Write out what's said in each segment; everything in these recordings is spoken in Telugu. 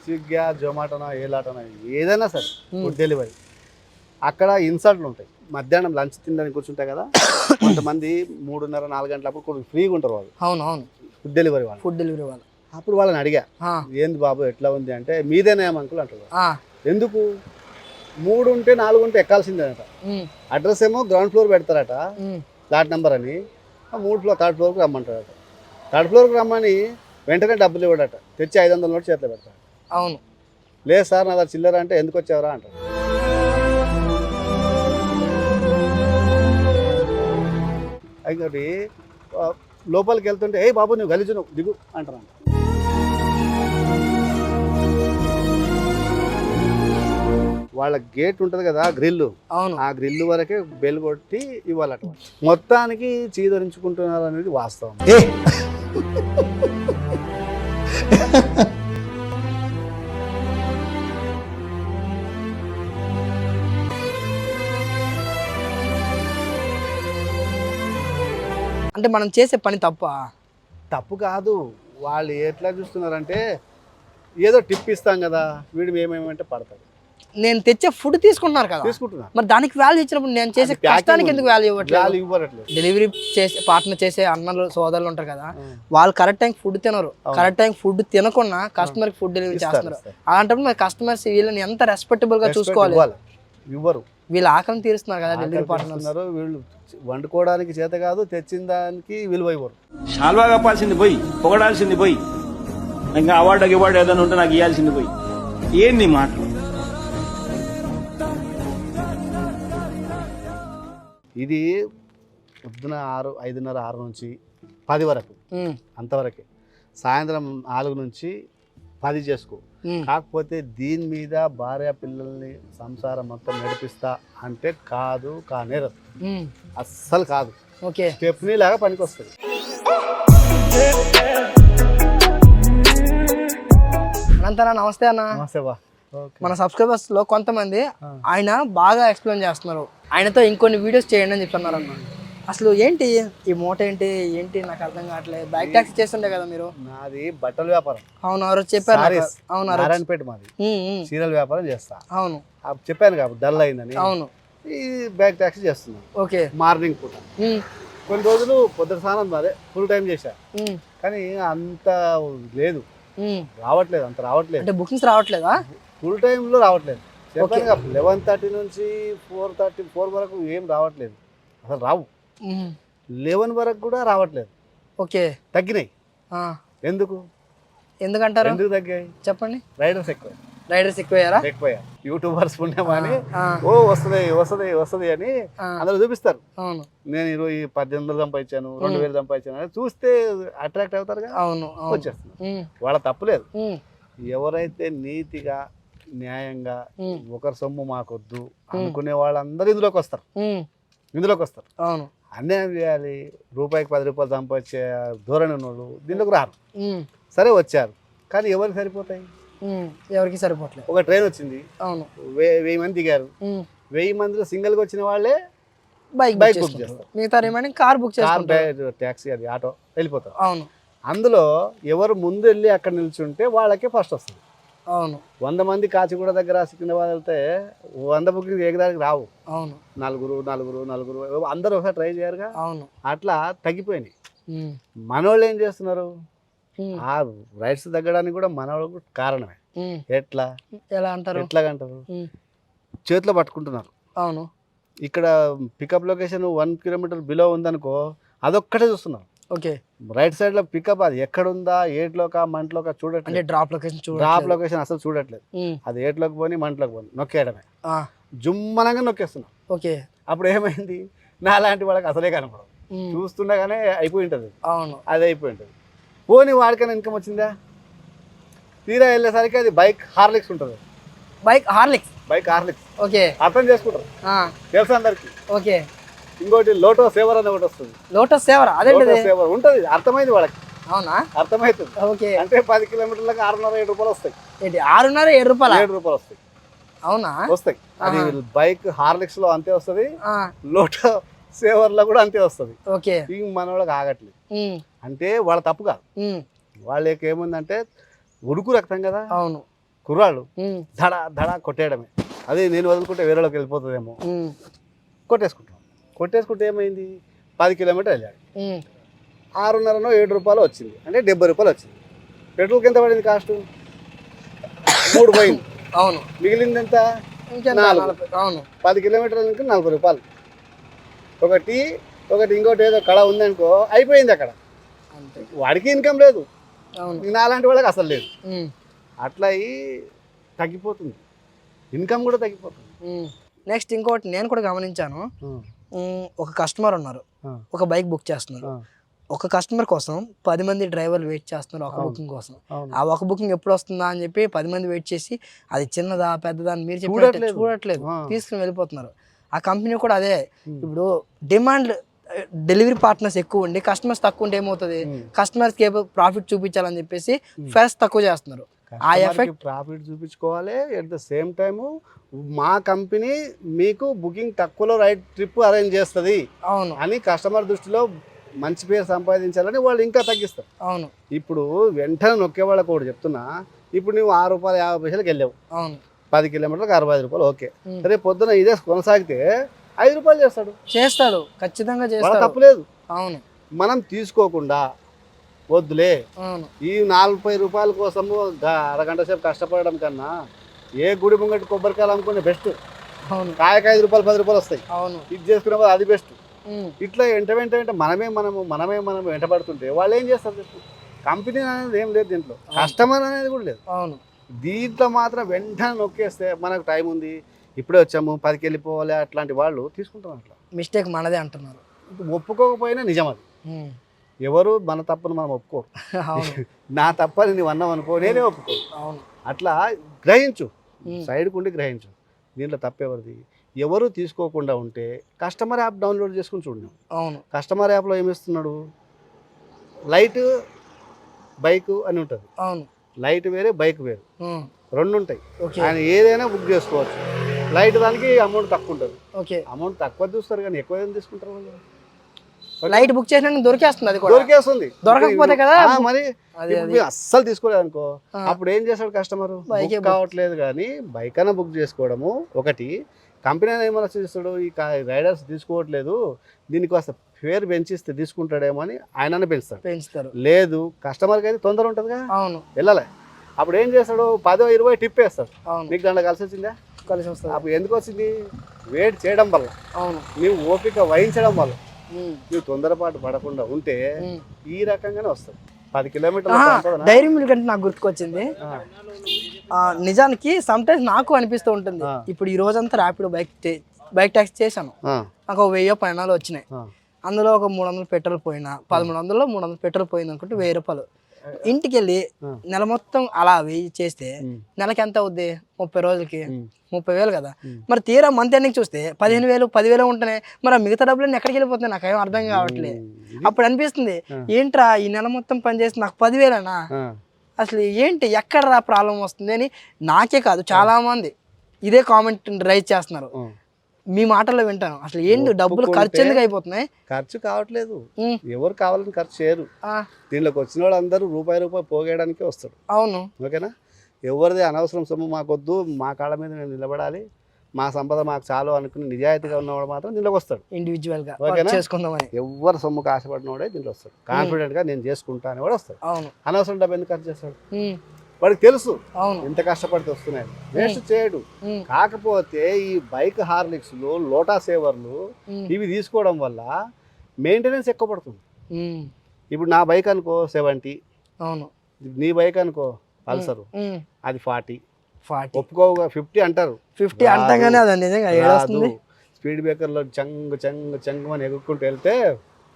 స్విగ్గీ జొమాటోనో ఏలాటోనో ఏదైనా సరే ఫుడ్ డెలివరీ అక్కడ ఇన్సల్ట్లు ఉంటాయి. మధ్యాహ్నం లంచ్ తినడానికి కూర్చుంటాయి కదా, కొంతమంది 3:30-4 గంటలప్పుడు ఫ్రీగా ఉంటారు వాళ్ళు. అవును ఫుడ్ డెలివరీ వాళ్ళు. అప్పుడు వాళ్ళని అడిగా, ఏంది బాబు ఎట్లా ఉంది అంటే, మీదేనా అంకుల్ అంటారు. ఎందుకు 3 ఉంటే 4 ఉంటే ఎక్కాల్సిందేనట. అడ్రస్ ఏమో గ్రౌండ్ ఫ్లోర్ పెడతారట, ఫ్లాట్ నెంబర్ అని. 3 థర్డ్ ఫ్లోర్కి రమ్మంటారట. థర్డ్ ఫ్లోర్కి రమ్మని వెంటనే డబ్బులు ఇవ్వడట, తెచ్చి 500 నోటు చేతిలో పెడతాడు. అవును, లేదు సార్ నా దగ్గర చిల్లర అంటే, ఎందుకు వచ్చావరా అంటారు. ఇంకోటి లోపలికి వెళ్తుంటే, ఏ బాబు నువ్వు గలీజు నువ్వు దిగు అంటారు. వాళ్ళ గేట్ ఉంటుంది కదా, గ్రిల్లు, ఆ గ్రిల్లు వరకే బెల్ కొట్టి ఇవ్వాలట. మొత్తానికి చీదరించుకుంటున్నారు అనేది వాస్తవం. అంటే మనం చేసే పని తప్పు కాదు. వాళ్ళు ఎట్లా చూస్తున్నారంటే, ఏదో టిప్ ఇస్తాం కదా, వీడు ఏమేమంటే పడతాడు. నేను తెచ్చే ఫుడ్ తీసుకుంటున్నారు కదా, మరి దానికి వాల్యూ ఇచ్చినప్పుడు నేను చేసే కష్టానికి ఎందుకు వాల్యూ ఇవ్వట్లేదు? డెలివరీ చేసే పార్ట్నర్ చేసే అన్నలు సోదరులు ఉంటారు కదా, వాళ్ళు కరెక్ట్ టైం ఫుడ్ తినరు. కరెక్ట్ టైం ఫుడ్ తినకుండా కస్టమర్ కి ఫుడ్ డెలివరీ చేస్తున్నారు. అలాంటప్పుడు మరి కస్టమర్స్ వీళ్ళని ఎంత రెస్పెక్టబుల్ గా చూసుకోవాలి. ఇవ్వరు. వీళ్ళు ఆకలిని తీరుస్తున్నారు కదా డెలివరీ పార్ట్నర్స్. వీళ్ళు వండుకోవడానికి చేత కాదు, తెచ్చిన దానికి విలువ ఇవ్వరు. షాల్వా కప్పాల్సింది పోయి, పొగడాల్సింది పోయి, ఇంకా అవార్డు ఏదైనా ఉంటే నాకు ఇవ్వాల్సింది పోయి. ఏంది మాటలు? ఇది పొద్దున 5:30-6 నుంచి 10 వరకు, అంతవరకే. సాయంత్రం 4 నుంచి 10 చేసుకో. కాకపోతే దీని మీద భార్య పిల్లల్ని సంసారం మొత్తం నడిపిస్తా అంటే కాదు, కానేరదు, అస్సలు కాదు. స్టెప్నీ లాగా పనికొస్తుంది. అనంతనా, నమస్తే అన్న. నమస్తే బా. మన సబ్స్క్రైబర్స్ లో కొంతమంది ఆయన బాగా ఎక్స్ప్లెయిన్ చేస్తున్నారు, ఆయనతో ఇంకొన్ని వీడియోస్ చేయండి అని చెప్తున్నారు అన్న. అసలు ఏంటి ఈ మూట ఏంటి నాకు అర్థం కావట్లేదు. బ్యాక్ ట్యాక్సీ చేస్తుండే కదా మీరు? నాది బట్టల వ్యాపారం. అవును, ఎవరు చెప్పారు. అవును, నారాయణపేట మాది. చీరల వ్యాపారం చేస్తా. అవును, చెప్పాను కాబట్టి డల్ అయిందని. అవును, ఈ బ్యాక్ ట్యాక్సీ చేస్తున్నాను. ఓకే. మార్నింగ్ పూట కొన్ని రోజులు పొద్దున స్నానం అదే ఫుల్ టైం చేశా, కానీ అంత లేదు, రావట్లేదు, అంత రావట్లేదు. అంటే బుకింగ్స్ రావట్లేదా? ఫుల్ టైంలో రావట్లేదు. చెప్పాను కదా, 11:30 నుంచి 4 వరకు ఏం రావట్లేదు, అసలు రావు. 11 వరకు కూడా రావట్లేదు. ఓకే, తగ్గినాయి. ఎందుకంటారు? ఎందుకు తగ్గాయి చెప్పండి? రైడర్స్ ఎక్కువయ్యారా? ఎక్కువయ్యారు. యూట్యూబర్స్ పుణ్యమని ఓ వస్తుంది అని అందరూ చూపిస్తారు. నేను 1800 సంపాదించాను, 2000 సంపాదించాను అని చూస్తే అట్రాక్ట్ అవుతారు కదా, వచ్చేస్తున్నారు. వాళ్ళ తప్పులేదు. ఎవరైతే నీతిగా న్యాయంగా ఒకరి సొమ్ము మాకొద్దు అనుకునే వాళ్ళందరూ ఇందులోకి వస్తారు. అన్యాయం చేయాలి, రూపాయికి 10 రూపాయలు సంపాదించే ధోరణి ఉన్నోళ్ళు దీనిలోకి రారు. సరే వచ్చారు, కానీ ఎవరికి సరిపోతాయి? ఎవరికి సరిపోవట్లేదు. ఒక ట్రైన్ వచ్చింది, 1000 మంది దిగారు. 1000 మందిలో సింగిల్ గా వచ్చిన వాళ్ళే బైక్ బుక్ చేస్తారు, మిగతా రిమైనింగ్ కార్ బుక్ చేస్తారు, ట్యాక్సీ, అది ఆటో వెళ్ళిపోతారు. అవును, అందులో ఎవరు ముందు వెళ్ళి అక్కడ నిల్చుంటే వాళ్ళకే ఫస్ట్ వస్తుంది. అవును, 100 మంది కాచిగూడ దగ్గర సికింద్రాబాద్ వెళ్తే 100 బుకింగ్ ఏకదానికి రావు. అవును, నలుగురు అందరూ ఒకసారి ట్రై చేయరుగా. అవును, అట్లా తగ్గిపోయినాయి. మనోళ్ళు ఏం చేస్తున్నారు, ఆ రైట్స్ తగ్గడానికి కూడా మనోళ్ళు కారణమే. ఎలా అంటారు? చేతిలో పట్టుకుంటున్నారు. అవును, ఇక్కడ పికప్ లొకేషన్ 1 కిలోమీటర్ బిలో ఉందనుకో, అదొక్కటే చూస్తున్నారు. ఓకే, రైట్ సైడ్ లో పికప్ అది ఎక్కడుందా, ఏట్లోకా మంటలోకా చూడట్లేదు. డ్రాప్ లొకేషన్ అసలు చూడట్లేదు. అది ఏట్లోకి పోని మంటలోకి పోని నొక్కేయడమే, జుమ్మనంగా నొక్కేస్తున్నాం. ఓకే, అప్పుడు ఏమైంది, నాలాంటి వాళ్ళకి అసలే కనపడదు, చూస్తుండగానే అయిపోయి ఉంటుంది. అవును, అది అయిపోయి ఉంటుంది. పోనీ వాడికైనా ఇన్కమ్ వచ్చిందా, తీరా వెళ్ళేసరికి అది బైక్ హార్లిక్స్ ఉంటుంది. Bike Horlicks. ఓకే, అర్థం చేసుకుంటారు, తెలుసు అందరికి. ఓకే, ఇంకోటి లోటో సేవర్ అని ఒకటి వస్తుంది. లోటస్ సేవర్, అదే సేవర్ ఉంటుంది, అర్థమైంది వాళ్ళకి. అవునా? అర్థమవుతుంది. ఓకే, అంటే 10 కిలోమీటర్లకు 6.5-7 రూపాయలు వస్తాయి. 6.5-7 రూపాయలు వస్తాయి. అవునా? వస్తాయి. అది బైక్ హార్లిక్స్ లో అంతే వస్తుంది, లోటో సేవర్ లో కూడా అంతే వస్తుంది. ఓకే, మన వాళ్ళకి ఆగట్లేదు. అంటే వాళ్ళ తప్పు కాదు, వాళ్ళకి ఏముందంటే ఉడుకు రక్తం కదా. అవును, కుర్రాళ్ళు ధడా ధడా కొట్టేయడమే. అది నేను వదులుకుంటే వేరేలోకి వెళ్ళిపోతుందేమో కొట్టేసుకుంటే ఏమైంది, 10 కిలోమీటర్లు వెళ్ళాడు, 6.5 7 రూపాయలు వచ్చింది, అంటే 70 రూపాయలు వచ్చింది. పెట్రోల్కి ఎంత పడింది కాస్ట్? 3 పోయింది. అవును, మిగిలింది ఎంత? 4. అవును, 10 కిలోమీటర్లకి 40 రూపాయలు. ఒకటి ఇంకోటి ఏదో కళ ఉందనుకో, అయిపోయింది అక్కడ. వాడికి ఇన్కమ్ లేదు, నాలాంటి వాళ్ళకి అసలు లేదు. అట్లా అయ్యి తగ్గిపోతుంది, ఇన్కమ్ కూడా తగ్గిపోతుంది. నెక్స్ట్ ఇంకోటి నేను కూడా గమనించాను, ఒక కస్టమర్ ఉన్నారు, ఒక బైక్ బుక్ చేస్తున్నారు. ఒక కస్టమర్ కోసం 10 మంది డ్రైవర్లు వెయిట్ చేస్తున్నారు ఒక బుకింగ్ కోసం. ఆ ఒక బుకింగ్ ఎప్పుడు వస్తుందా అని చెప్పి 10 మంది వెయిట్ చేసి అది చిన్నదా పెద్దదా అని మీరు చెప్పినట్టు చూడట్లేదు, తీసుకుని వెళ్ళిపోతున్నారు. ఆ కంపెనీ కూడా అదే. ఇప్పుడు డిమాండ్ డెలివరీ పార్ట్నర్స్ ఎక్కువ ఉండి కస్టమర్స్ తక్కువ ఉంటే ఏమవుతుంది, కస్టమర్స్కి ఏ ప్రాఫిట్ చూపించాలని చెప్పేసి ఫస్ట్ తక్కువ చేస్తున్నారు. ఆ ఎఫెక్ట్ ప్రాఫిట్ చూపించుకోవాలి. ఎట్ ద సేమ్ టైము మా కంపెనీ మీకు బుకింగ్ తక్కువలో రైట్ ట్రిప్ అరేంజ్ చేస్తుంది అవును అని కస్టమర్ దృష్టిలో మంచి పేరు సంపాదించాలని వాళ్ళు ఇంకా తగ్గిస్తారు. అవును, ఇప్పుడు వెంటనే నొక్కే వాళ్ళకి కూడా చెప్తున్నా, ఇప్పుడు నువ్వు 6 రూపాయలు 50 పైసలకి వెళ్ళావు, అవును, 10 కిలోమీటర్లకు 65 రూపాయలు, ఓకే. రేపు పొద్దున ఇదే కొనసాగితే 5 రూపాయలు చేస్తాడు, ఖచ్చితంగా చేస్తాడు, తప్పులేదు. అవును, మనం తీసుకోకుండా వద్దులే, ఈ 40 రూపాయల కోసము అరగంట సేపు కష్టపడడం కన్నా ఏ గుడి ముంగటి కొబ్బరికాయలు అమ్ముకునే బెస్ట్. అవును, కాయకు 5 రూపాయలు 10 రూపాయలు వస్తాయి, అవును, ఇది చేసుకునే వాళ్ళు అది బెస్ట్. ఇట్లా వెంట మనమే వెంటబడుతుంటే వాళ్ళు ఏం చేస్తారు చెప్పు? కంపెనీ అనేది ఏం లేదు దీంట్లో, కస్టమర్ అనేది కూడా లేదు. అవును, దీంట్లో మాత్రం వెంటనే నొక్కేస్తే మనకు టైం ఉంది, ఇప్పుడే వచ్చాము 10కి వెళ్ళిపోవాలి, అట్లాంటి వాళ్ళు తీసుకుంటాం. అట్లా మిస్టేక్ మనదే అంటున్నారు. ఒప్పుకోకపోయినా నిజం అది. ఎవరు మన తప్పును మనం ఒప్పుకోరు. నా తప్పని నువ్వు అన్నావు అనుకో, నేనే ఒప్పుకోను. అట్లా గ్రహించు, సైడ్కు ఉండి గ్రహించు, దీంట్లో తప్పెవరిది. ఎవరు తీసుకోకుండా ఉంటే కస్టమర్ యాప్ డౌన్లోడ్ చేసుకుని చూడండి. అవును, కస్టమర్ యాప్లో ఏమిస్తున్నాడు, లైట్ బైక్ అని ఉంటుంది. అవును, లైట్ వేరే బైక్ వేరు, 2 ఉంటాయి. ఆయన ఏదైనా బుక్ చేసుకోవచ్చు. లైట్ దానికి అమౌంట్ తక్కువ ఉంటుంది, అమౌంట్ తక్కువ చూస్తారు కానీ ఎక్కువ ఏం తీసుకుంటారు వాళ్ళు. లైట్ బుక్ చేసినా దొరికేస్తుంది, అది దొరికేస్తుంది. దొరకకపోతే కదా మరి అస్సలు తీసుకోలేదు అనుకో, అప్పుడు ఏం చేస్తాడు కస్టమర్, బైక్ కావట్లేదు కానీ బైక్ అయినా బుక్ చేసుకోవడము ఒకటి. కంపెనీ ఏమైనా చేస్తాడు, ఈ రైడర్స్ తీసుకోవట్లేదు, దీనికి కాస్త ఫేర్ పెంచిస్తే తీసుకుంటాడేమో అని ఆయన పెంచుతారు. లేదు, కస్టమర్కి అయితే తొందర ఉంటుందిగా, అవును, వెళ్ళాలి. అప్పుడు ఏం చేస్తాడు, 10 20 టిప్ వేస్తాడు. నీకు దాంట్లో కలిసి వచ్చిందా? కలిసి వస్తుంది. అప్పుడు ఎందుకు వచ్చింది, వెయిట్ చేయడం వల్ల, అవును, నీవు ఓపిక వహించడం వల్ల, నువ్వు తొందరపాటు పడకుండా ఉంటే ఈ రకంగానే వస్తుంది. 10 కిలోమీటర్లు డైరీ మిల్క్ అంటే నాకు గుర్తుకొచ్చింది. నిజానికి సమ్ టైమ్స్ నాకు అనిపిస్తూ ఉంటుంది, ఇప్పుడు ఈ రోజంతా ర్యాపిడో బైక్ ట్యాక్సీ చేశాను, నాకు 1000 పైనాలు వచ్చినాయి. అందులో ఒక 300 పెట్రోల్ పోయినా, 1300లో 300 పెట్రోల్ పోయింది అనుకుంటే 1000 రూపాయలు. ఇంటికి వెళ్ళి నెల మొత్తం అలా 1000 చేస్తే నెలకి ఎంత అవుద్ది, 30 రోజులకి 30,000 కదా. మరి తీరా మంత్ ఎండింగ్ చూస్తే 15,000 10,000 ఉంటున్నాయి. మరి ఆ మిగతా డబ్బులన్నీ ఎక్కడికి వెళ్ళిపోతున్నాయి, నాకు ఏం అర్థం కావట్లేదు. అప్పుడు అనిపిస్తుంది, ఏంట్రా ఈ నెల మొత్తం పని చేసి నాకు 10,000నా, అసలు ఏంటి ఎక్కడ ప్రాబ్లం వస్తుంది అని. నాకే కాదు చాలా మంది ఇదే కామెంట్ రైజ్ చేస్తున్నారు. మీ మాటల్లో వింటాను, అసలు ఏంటి డబ్బులు ఖర్చు ఎందుకు అయిపోతున్నాయి? ఖర్చు కావట్లేదు, ఎవరు కావాలని ఖర్చు చేయరు. దీనిలోకి వచ్చిన వాళ్ళు అందరూ రూపాయి పోగేయడానికే వస్తాడు. అవును, ఓకేనా. ఎవరిది అనవసరం సొమ్ము మాకొద్దు, మా కాళ్ళ మీద నేను నిలబడాలి, మా సంపద మాకు చాలు అనుకుని నిజాయితీగా ఉన్నవాడు మాత్రం దీంట్లోకి వస్తాడు. ఇండివిజువల్గా చేసుకుందామని ఎవరు సొమ్ముకు ఆశపడినవాడే దీంట్లో వస్తాడు. కాన్ఫిడెంట్గా నేను చేసుకుంటా అనేవాడు వస్తాడు. అవును, అనవసరం డబ్బు ఎందుకు ఖర్చు చేస్తాడు, వాడికి తెలుసు ఎంత కష్టపడితే వస్తున్నాయి, వేస్ట్ చేయడు. కాకపోతే ఈ బైక్ హార్లిక్స్లు, లోటా సేవర్లు ఇవి తీసుకోవడం వల్ల మెయింటెనెన్స్ ఎక్కువ పడుతుంది. ఇప్పుడు నా బైక్ అనుకో 70, అవును, నీ బైక్ అనుకో పల్సర్, అది 40 ఒప్పుకోగా 50 అంటారు. 50 అంటగానే అది నిజంగా స్పీడ్ బ్రేకర్లో చంగ్ అని ఎగుక్కుంటూ వెళ్తే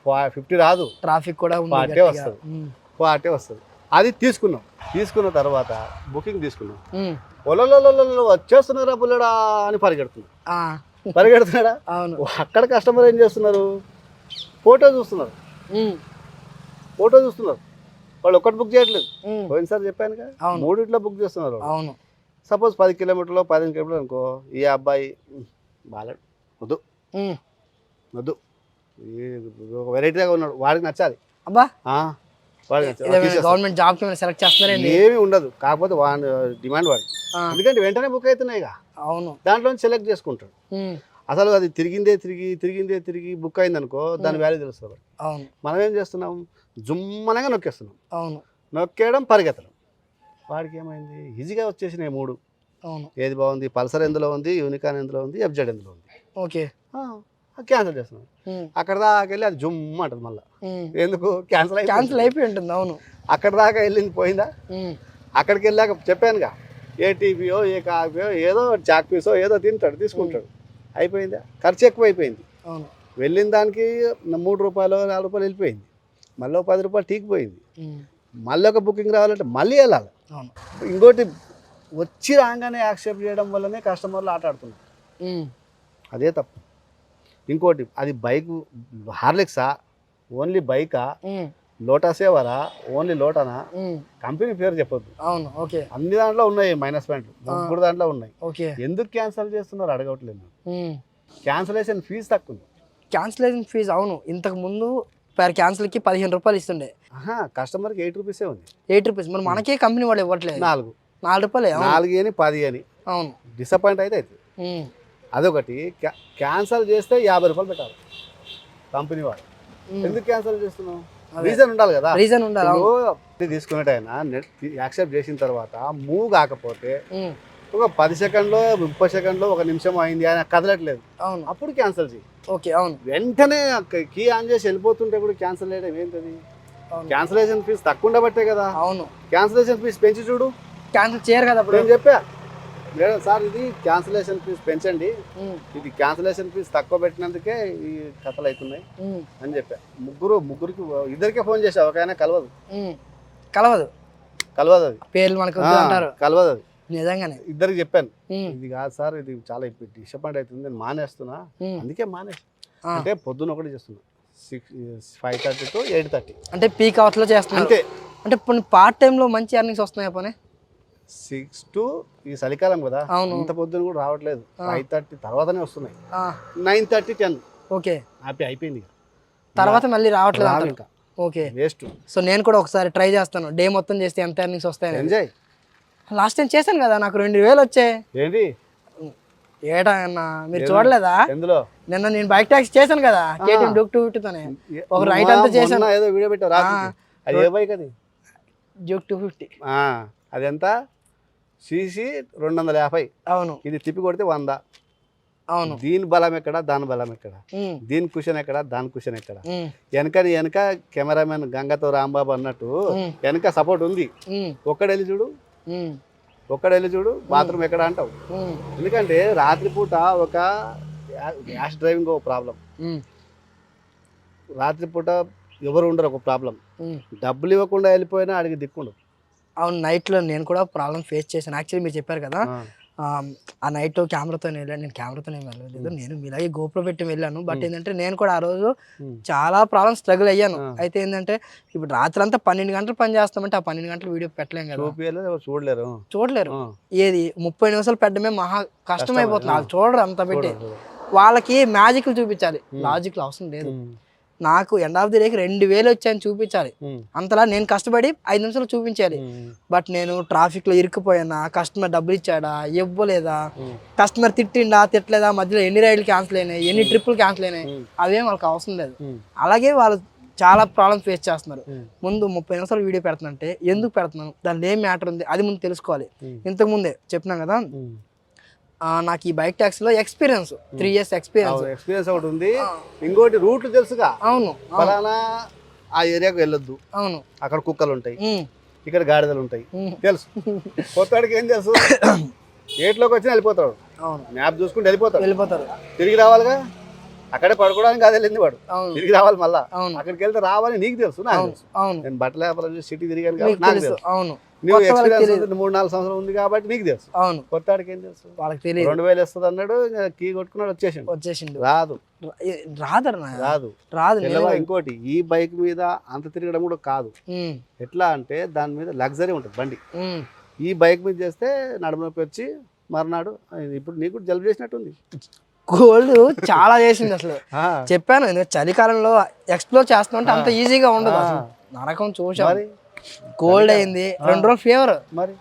50 రాదు, ట్రాఫిక్ కూడా 40 వస్తుంది. అది తీసుకున్న తర్వాత బుకింగ్ తీసుకున్నాం, ఒలలో వచ్చేస్తున్నారా బుల్లడా అని పరిగెడుతున్నాడా. అక్కడ కస్టమర్ ఏం చేస్తున్నారు, ఫోటో చూస్తున్నారు. వాళ్ళు ఒక్కటి బుక్ చేయట్లేదు, పోయినసారి చెప్పాను కదా, 3 బుక్ చేస్తున్నారు. అవును, సపోజ్ 10 కిలోమీటర్లు 15 కిలోమీటర్లు అనుకో, ఈ అబ్బాయి బాగాలేడు, వద్దు వెరైటీగా ఉన్నాడు, వాడికి నచ్చాలి. అబ్బా గవర్నమెంట్ జాబ్ కి సెలెక్ట్ చేస్తున్నారండి? ఏమి ఉండదు, కాకపోతే వాడి డిమాండ్ వాడు. ఎందుకంటే వెంటనే బుక్ అవుతున్నాయి. అవును, దాంట్లో సెలెక్ట్ చేసుకుంటాడు. అసలు అది తిరిగిందే తిరిగి బుక్ అయింది అనుకో, దాని వాల్యూ తెలుస్తుంది. అవును, మనం ఏం చేస్తున్నాం, జుమ్మనగా నొక్కేస్తున్నాం. అవును, నొక్కేయడం పరిగెత్తడం. వాడికి ఏమైంది, ఈజీగా వచ్చేసినాయి 3. అవును, ఏది బాగుంది, పల్సర్ ఎందులో ఉంది, యూనికాన్ ఎందులో ఉంది, ఎఫ్జెడ్ ఎందులో ఉంది. ఓకే, క్యాన్సిల్ చేస్తున్నాం. అక్కడ దాకా వెళ్ళి అది జుమ్ అంటుంది మళ్ళీ. ఎందుకు క్యాన్సిల్ అయిపోయి ఉంటుంది. అవును, అక్కడ దాకా వెళ్ళింది పోయిందా? అక్కడికి వెళ్ళాక చెప్పానుగా, ఏ టీవీయో ఏ కాఫీయో ఏదో చాక్ పీసో ఏదో తీసుకుంటాడు. అయిపోయిందా? ఖర్చు ఎక్కువ అయిపోయింది. అవును, వెళ్ళిన దానికి 3 రూపాయలు 4 రూపాయలు వెళ్ళిపోయింది. మళ్ళీ 10 రూపాయలు టీకి పోయింది. మళ్ళీ ఒక బుకింగ్ రావాలంటే మళ్ళీ వెళ్ళాలి. ఇంకోటి వచ్చి రాగానే యాక్సెప్ట్ చేయడం వల్లనే కస్టమర్లు ఆట ఆడుతున్నారు. అదే తప్పు. ఇంకోటి, అది బైక్ హార్లిక్సా, ఓన్లీ బైకా, లోటాసేవరా, ఓన్లీ లోటానా, కంపెనీ పేరు చెప్పొద్దు. అవును, ఓకే, అన్ని దాంట్లో ఉన్నాయి మైనస్ పాయింట్లు, 3 దాంట్లో ఉన్నాయి. ఎందుకు క్యాన్సిల్ చేస్తున్నారు అడగట్లేదు. క్యాన్సిలేషన్ ఫీజు తక్కువ. క్యాన్సిలేషన్ ఫీజు అవును, ఇంతకు ముందు పర్ క్యాన్సిల్కి 15 రూపాయలు ఇస్తుండే. కస్టమర్కి 8 రూపీసే ఉంది. 8 రూపీస్. మరి మనకే కంపెనీ వాళ్ళు ఇవ్వట్లేదు. 4 రూపాయలు, 4 అని 10 అని. అవును, డిసప్పాయింట్ అయితే అదొకటి. క్యాన్సిల్ చేస్తే 50 రూపాయలు పెట్టాలి కంపెనీ వాళ్ళు. ఎందుకు క్యాన్సిల్ చేస్తున్నాం? రీజన్ ఉండాలి కదా. రీజన్ ఉండాలి. తీసుకునేటైనా యాక్సెప్ట్ చేసిన తర్వాత మూవ్ కాకపోతే ఒక 10 సెకండ్లో 30 సెకండ్లో 1 నిమిషం అయింది ఆయన కదలట్లేదు, అవును, అప్పుడు క్యాన్సిల్ చేయి. ఓకే, అవును, వెంటనే కీ ఆన్ చేసి వెళ్ళిపోతుంటే కూడా క్యాన్సిల్ చేయడం ఏంటది? క్యాన్సిలేషన్ ఫీజు తక్కువ ఉండబట్టే కదా. అవును, క్యాన్సిలేషన్ ఫీజు పెంచి చూడు, క్యాన్సిల్ చేయరు కదా. నేను చెప్పా, లేదు సార్ ఇది క్యాన్సిలేషన్ ఫీజు పెంచండి, ఇది క్యాన్సిలేషన్ ఫీజు తక్కువ పెట్టినందుకే ఈ కథలు అవుతున్నాయి అని చెప్పా. ముగ్గురికి ఇద్దరికే ఫోన్ చేసా, ఒక ఆయన కలవదు అది పేర్లు మనకు కలవదు అది. నిజంగానే ఇద్దరికి చెప్పాను, ఇది కాదు సార్, ఇది చాలా డిసప్పాయింట్ అవుతుంది, నేను మానేస్తున్నా, అందుకే మానేసి. అంటే పొద్దున్న ఒకటి చేస్తున్నా, 5:30 to 8:30, అంటే పీక్ అవర్స్ లో చేస్తున్నా అంతే. అంటే పార్ట్ టైం లో మంచి ఎర్నింగ్స్ వస్తున్నాయి పని. 6 to ఈ చలికాలం కదా, ఇంత పొద్దున కూడా రావట్లేదు. 5:30 తర్వాతనే వస్తున్నాయి. 9:30, 10 ఓకే, హ్యాపీ అయిపోయింది. తర్వాత మళ్ళీ రావట్లేదు ఇంకా. Okay, waste. సో నేను కూడా ఒకసారి ట్రై చేస్తాను, డే మొత్తం చేస్తే ఎంత ఎర్నింగ్స్ వస్తాయి. ఎంజాయ్. లాస్ట్ టైం చేశాను కదా, నాకు 2000 వచ్చాయి. ఏంటి ఏటా అన్న, మీరు చూడలేదా? ఎందులో? నిన్న నేను బైక్ టాక్సీ చేశాను కదా, కేటీఎం డ్యూక్ 250తోనే ఒక రైట్ అంతా చేశాను. ఏదో వీడియో పెట్టావు, అది ఏ బైక్? అది డ్యూక్ 250. అది ఎంత? సీసీ 250. అవును, ఇది తిప్పి కొడితే 100. అవును, దీని బలం ఎక్కడ, దాని బలం ఎక్కడ, దీని కుషన్ ఎక్కడ, దాని కుషన్ ఎక్కడ. వెనక కెమెరామెన్ గంగతో రాంబాబు అన్నట్టు వెనక సపోర్ట్ ఉంది. ఒక్కడెళ్ళి చూడు బాత్రూమ్ ఎక్కడ అంటావు. ఎందుకంటే రాత్రిపూట ఒక ర్యాష్ డ్రైవింగ్ ఒక ప్రాబ్లం, రాత్రిపూట ఎవరు ఉండరు ఒక ప్రాబ్లం, డబ్బులు ఇవ్వకుండా వెళ్ళిపోయినా అడిగి దిక్కుండు. అవును, నైట్లో నేను కూడా ప్రాబ్లం ఫేస్ చేశాను. యాక్చువల్లీ మీరు చెప్పారు కదా, ఆ నైట్ కెమెరాతో వెళ్ళాను. నేను కెమెరాతో వెళ్ళలేదు, నేను మీలాగే గోప్రో పెట్టి వెళ్ళాను. బట్ ఏంటంటే నేను కూడా ఆ రోజు చాలా ప్రాబ్లమ్ స్ట్రగుల్ అయ్యాను. అయితే ఏంటంటే ఇప్పుడు రాత్రి అంతా 12 గంటలు పని చేస్తామంటే ఆ 12 గంటలు వీడియో పెట్టలేం కదా, చూడలేరు. ఏది 30 నిమిషాలు పెట్టడమే మహా కష్టం అయిపోతుంది. వాళ్ళు చూడరు అంత పెట్టి, వాళ్ళకి మ్యాజిక్లు చూపించాలి, లాజిక్లు అవసరం లేదు. నాకు ఎండ్ ఆఫ్ ది డేకి 2000 వచ్చాయని చూపించాలి. అంతలా నేను కష్టపడి 5 నిమిషాలు చూపించాలి. బట్ నేను ట్రాఫిక్ లో ఇరుక్కుపోయానా, కస్టమర్ డబ్బులు ఇచ్చాడా, ఇవ్వలేదా, కస్టమర్ తిట్టిండా తిట్టలేదా, మధ్యలో ఎన్ని రైడ్లు క్యాన్సిల్ అయినాయి, ఎన్ని ట్రిప్పులు క్యాన్సిల్ అయినాయి, అవేం వాళ్ళకి అవసరం లేదు. అలాగే వాళ్ళు చాలా ప్రాబ్లమ్ ఫేస్ చేస్తున్నారు. ముందు 30 నిమిషాలు వీడియో పెడుతుందంటే ఎందుకు పెడుతున్నాను, దానిలో ఏం మ్యాటర్ ఉంది అది ముందు తెలుసుకోవాలి. ఇంతకు ముందే చెప్పినా కదా, నాకు ఈ బైక్ టాక్సీలో ఎక్స్పీరియన్స్ 3 years ఎక్స్పీరియన్స్ ఒకటి ఉంది. ఇంకోటి రూట్లు తెలుసుగా. అవును, ఫలానా ఆ ఏరియాకు వెళ్ళొద్దు, అవును, అక్కడ కుక్కలు ఉంటాయి, ఇక్కడ గాడిదలు ఉంటాయి తెలుసు. కొత్తడికి ఏం తెలుసు, ఏట్లోకి వచ్చినా వెళ్ళిపోతాడు, మ్యాప్ చూసుకుంటే వెళ్ళిపోతారు. తిరిగి రావాలిగా, అక్కడే పడుకోవడానికి అది వెళ్ళింది వాడు, తిరిగి రావాలి మళ్ళా. అక్కడికి వెళ్తే రావాలి నీకు తెలుసు, నాకు తెలుసు. నేను బట్టల వ్యాపారం సిటీ తిరిగాను కాబట్టి నాకు తెలుసు. నువ్వు ఎక్స్పీరియన్స్ 3-4 సంవత్సరాలు ఉంది కాబట్టి నీకు తెలుసు. అవును, కొత్త ఆడికి ఏం తెలుసు, వాళ్ళకి తెలియదు. 2000 వస్తుంది అన్నాడు, కీ కొట్టుకున్నాడు, వచ్చేసిండు. రాదు. ఇంకోటి, ఈ బైక్ మీద అంత తిరగడం కూడా కాదు. ఎట్లా అంటే దాని మీద లగ్జరీ ఉంటుంది బండి. ఈ బైక్ మీద చేస్తే నడుము నొప్పి వచ్చి మర్నాడు, ఇప్పుడు నీకు జలుబు చేసినట్టుంది. కోల్డ్ చాలా చేసింది అసలు. చెప్పాను చలికాలంలో ఎక్స్ప్లోర్ చేస్తున్నా అంత ఈజీగా ఉండదు. నరకం చూసాం, కోల్డ్ అయింది, 2 రోజులు ఫీవర్. మరి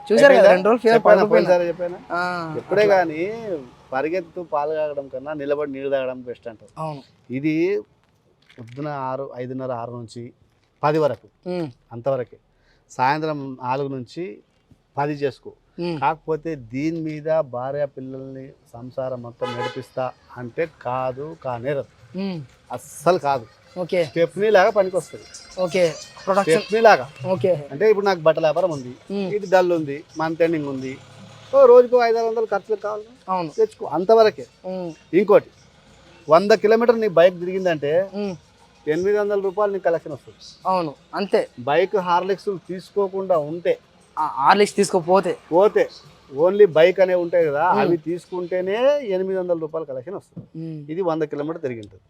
చూసారు కదా, 2 రోజులు ఫీవర్. చెప్పాను ఎప్పుడే కానీ పరిగెత్తు పాలు తాగడం కన్నా నిలబడి నీళ్ళు తాగడం బెస్ట్ అంటారు. అవును. ఇది పొద్దున 5:30, 6 నుంచి 10 వరకు అంతవరకే. సాయంత్రం 4 నుంచి 10 చేసుకో. కాకపోతే దీని మీద భార్య పిల్లల్ని సంసారం మొత్తం నడిపిస్తా అంటే కాదు, కానేరదు, అస్సలు కాదు. ఓకే, స్టెప్నీ లాగా పనికి వస్తుంది. ఓకే, స్టెప్నీ లాగా. ఓకే, అంటే ఇప్పుడు నాకు బట్టల వ్యాపారం ఉంది, ఇది డల్ ఉంది, మంత్ ఎండింగ్ ఉంది, రోజుకు 500-600 ఖర్చులు కావాలి, అవును, తెచ్చుకో, అంతవరకే. ఇంకోటి 100 కిలోమీటర్ నీ బైక్ తిరిగిందంటే 800 రూపాయలు నీకు కలెక్షన్ వస్తుంది. అవును, అంతే. బైక్ హార్లిక్స్ తీసుకోకుండా ఉంటే, హార్లిక్స్ తీసుకోపోతే ఓన్లీ బైక్ అనేవి ఉంటాయి కదా, అవి తీసుకుంటేనే 800 రూపాయలు కలెక్షన్ వస్తుంది. ఇది 100 కిలోమీటర్ తిరిగింటుంది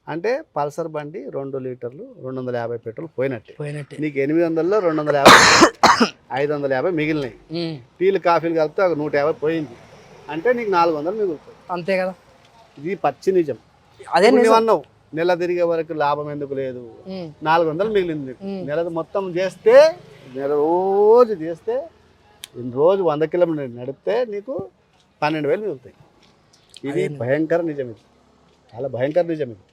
అంటే పల్సర్ బండి 2 లీటర్లు 250 పెట్రోల్ పోయినట్టే. నీకు 800లో 250, 550 మిగిలినాయి. టీలు కాఫీలు కలిపితే ఒక 150 పోయింది అంటే నీకు 400 మిగులుతుంది. అంతే కదా, ఇది పచ్చి నిజం. అదే అన్నావు నెల తిరిగే వరకు లాభం ఎందుకు లేదు, 400 మిగిలింది. నెల మొత్తం చేస్తే, నెల రోజు చేస్తే, రోజు 100 కిలోమీటర్ నడిపితే నీకు 12,000 మిగులుతాయి. ఇది భయంకర నిజం, ఇది చాలా భయంకర నిజం. ఇది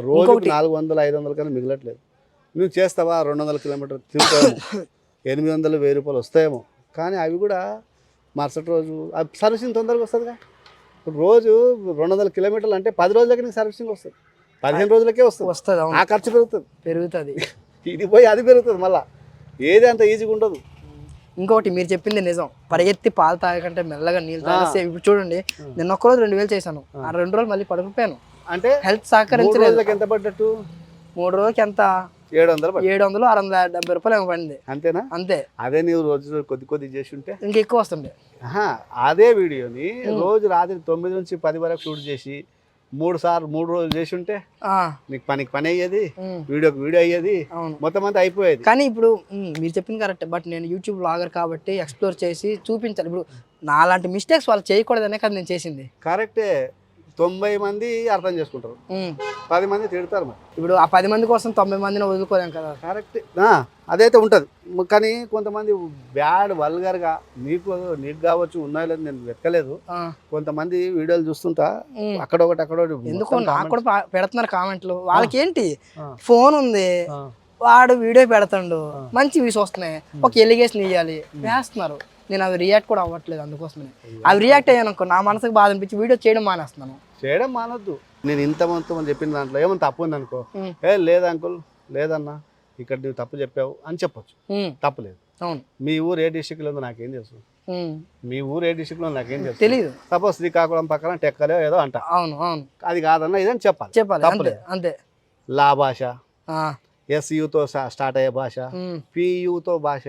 రోజు 400, 500 కన్నా మిగలట్లేదు. నువ్వు చేస్తావా 200 కిలోమీటర్ తిరుగుతావేమో, 800, 1000 రూపాయలు వస్తాయేమో, కానీ అవి కూడా మరుసటి రోజు సర్వీసింగ్ తొందరగా వస్తుందిగా. రోజు 200 కిలోమీటర్లు అంటే 10 రోజులకి నీకు సర్వీసింగ్ వస్తుంది, 15 రోజులకే వస్తుంది. ఆ ఖర్చు పెరుగుతుంది. ఇది పోయి అది పెరుగుతుంది. మళ్ళీ ఏది అంత ఈజీగా ఉండదు. ఇంకొకటి మీరు చెప్పింది నిజం, పరిగెత్తి పాలు తాగకంటే మెల్లగా నీళ్ళు తాగేస్తే. ఇప్పుడు చూడండి, నేను ఒక్కరోజు 2,000 చేశాను, ఆ 2 రోజులు మళ్ళీ పడుకుపోయాను. అంటే హెల్త్ సహకరించలేదు. ఎంత పడ్డట్టు? 3 రోజులకి ఎంత 700, 670 రూపాయలు ఏమో పడింది. అంతేనా? అంతే. అదే నీవు రోజు కొద్ది చేసి ఉంటే ఇంకా ఎక్కువ వస్తుండే. అదే వీడియోని రోజు రాత్రి 9 నుంచి 10 వరకు షూట్ చేసి 3 రోజులు చేసి ఉంటే నీకు పని అయ్యేది, వీడియోకి వీడియో అయ్యేది, మొత్తం అంతా అయిపోయేది. కానీ ఇప్పుడు మీరు చెప్పింది కరెక్ట్, బట్ నేను యూట్యూబ్ బ్లాగర్ కాబట్టి ఎక్స్ప్లోర్ చేసి చూపించాలి. ఇప్పుడు నాలాంటి మిస్టేక్స్ వాళ్ళు చేయకూడదనే కదా నేను చేసింది. కరెక్టే. 90 మంది అర్థం చేసుకుంటారు, 10 మంది తిడతారు. మరి ఇప్పుడు ఆ 10 మంది కోసం 90 మందిని వదులుకోలేం కదా. కరెక్ట్, అదైతే ఉంటుంది. కానీ కొంతమంది బ్యాడ్ వల్గర్గా నీకు కావచ్చు, ఉన్నాయో లేదు నేను వెతకలేదు. కొంతమంది వీడియోలు చూస్తుంటా అక్కడొకటి ఎందుకో నాకు కూడా పెడుతున్నారు కామెంట్లు. వాళ్ళకి ఏంటి, ఫోన్ ఉంది, వాడు వీడియో పెడతాడు, మంచి వ్యూస్ వస్తున్నాయి, ఒక ఎలిగేషన్ ఇవ్వాలి, వేస్తున్నారు. నేను అవి రియాక్ట్ కూడా అవ్వట్లేదు. అందుకోసమే అవి రియాక్ట్ అయ్యాను అనుకో, నా మనసుకు బాధ అనిపించి వీడియో చేయడం మానేస్తున్నాను. చేయడం మానొద్దు. నేను ఇంతమంది చెప్పిన దాంట్లో ఏమైనా తప్పు ఉంది అనుకో, లేదు అంకుల్, లేదన్నా ఇక్కడ నువ్వు తప్పు చెప్పావు అని చెప్పొచ్చు, తప్పులేదు. అవును. మీ ఊరు ఏ డిస్ట్రిక్ట్లో ఉందో నాకేం తెలుసు, మీ ఊరు ఏ డిస్ట్రిక్ట్లో నాకేం తెలుసు, తెలియదు. సపోజ్ శ్రీకాకుళం పక్కన టెక్కలే ఏదో అంట, అవును అవును, అది కాదన్నా ఇదని చెప్పాలి, తప్పలేదు. అంతే. లా భాష, SUతో స్టార్ట్ అయ్యే భాష, PUతో భాష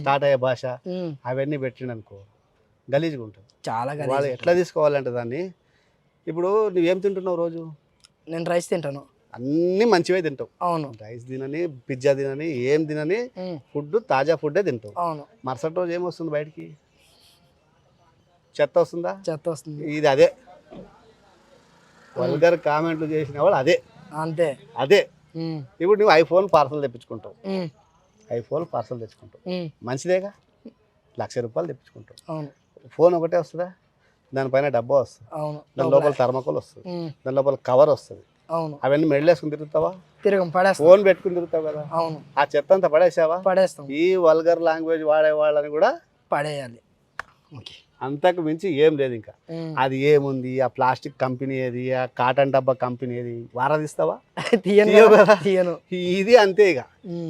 స్టార్ట్ అయ్యే భాష, అవన్నీ పెట్టిండు అనుకో గలీజ్గా ఉంటుంది. చాలా వాళ్ళు ఎట్లా తీసుకోవాలంటే దాన్ని. ఇప్పుడు నువ్వేం తింటున్నావు రోజు? నేను రైస్ తింటాను. అన్ని మంచివే తింటావు. అవును. రైస్ తినని, పిజ్జా తినని, ఏం తినని, ఫుడ్ తాజా ఫుడ్డే తింటావు. అవును. మరుసటి రోజు ఏమొస్తుంది బయటికి? చెత్త వస్తుందా? చెత్త వస్తుంది. ఇది అదే వల్గర్ కామెంట్లు చేసిన వాళ్ళు అదే. అంతే. అదే. ఇప్పుడు నువ్వు ఐఫోన్ పార్సల్ తెప్పించుకుంటావు, మంచిదేగా, 1,00,000 రూపాయలు తెప్పించుకుంటావు. ఫోన్ ఒకటే వస్తుందా? దానిపైన డబ్బా వస్తుంది, దాని లోపల థర్మాకోల్ వస్తుంది, దాని లోపల కవర్ వస్తుంది. అవన్నీ మెడలేసుకుని తిరుగుతావా? ఫోన్ పెట్టుకుని తిరుగుతావు కదా. ఆ చెత్త అంతా పడేసావా? పడేస్తాం. ఈ వల్గర్ లాంగ్వేజ్ వాడే వాళ్ళని కూడా పడేయాలి. అంతకు మించి ఏం లేదు. ఇంకా అది ఏముంది, ఆ ప్లాస్టిక్ కంపెనీ ఏది, ఆ కాటన్ డబ్బా కంపెనీ ఏది, వారదిస్తావా? ఇది అంతే.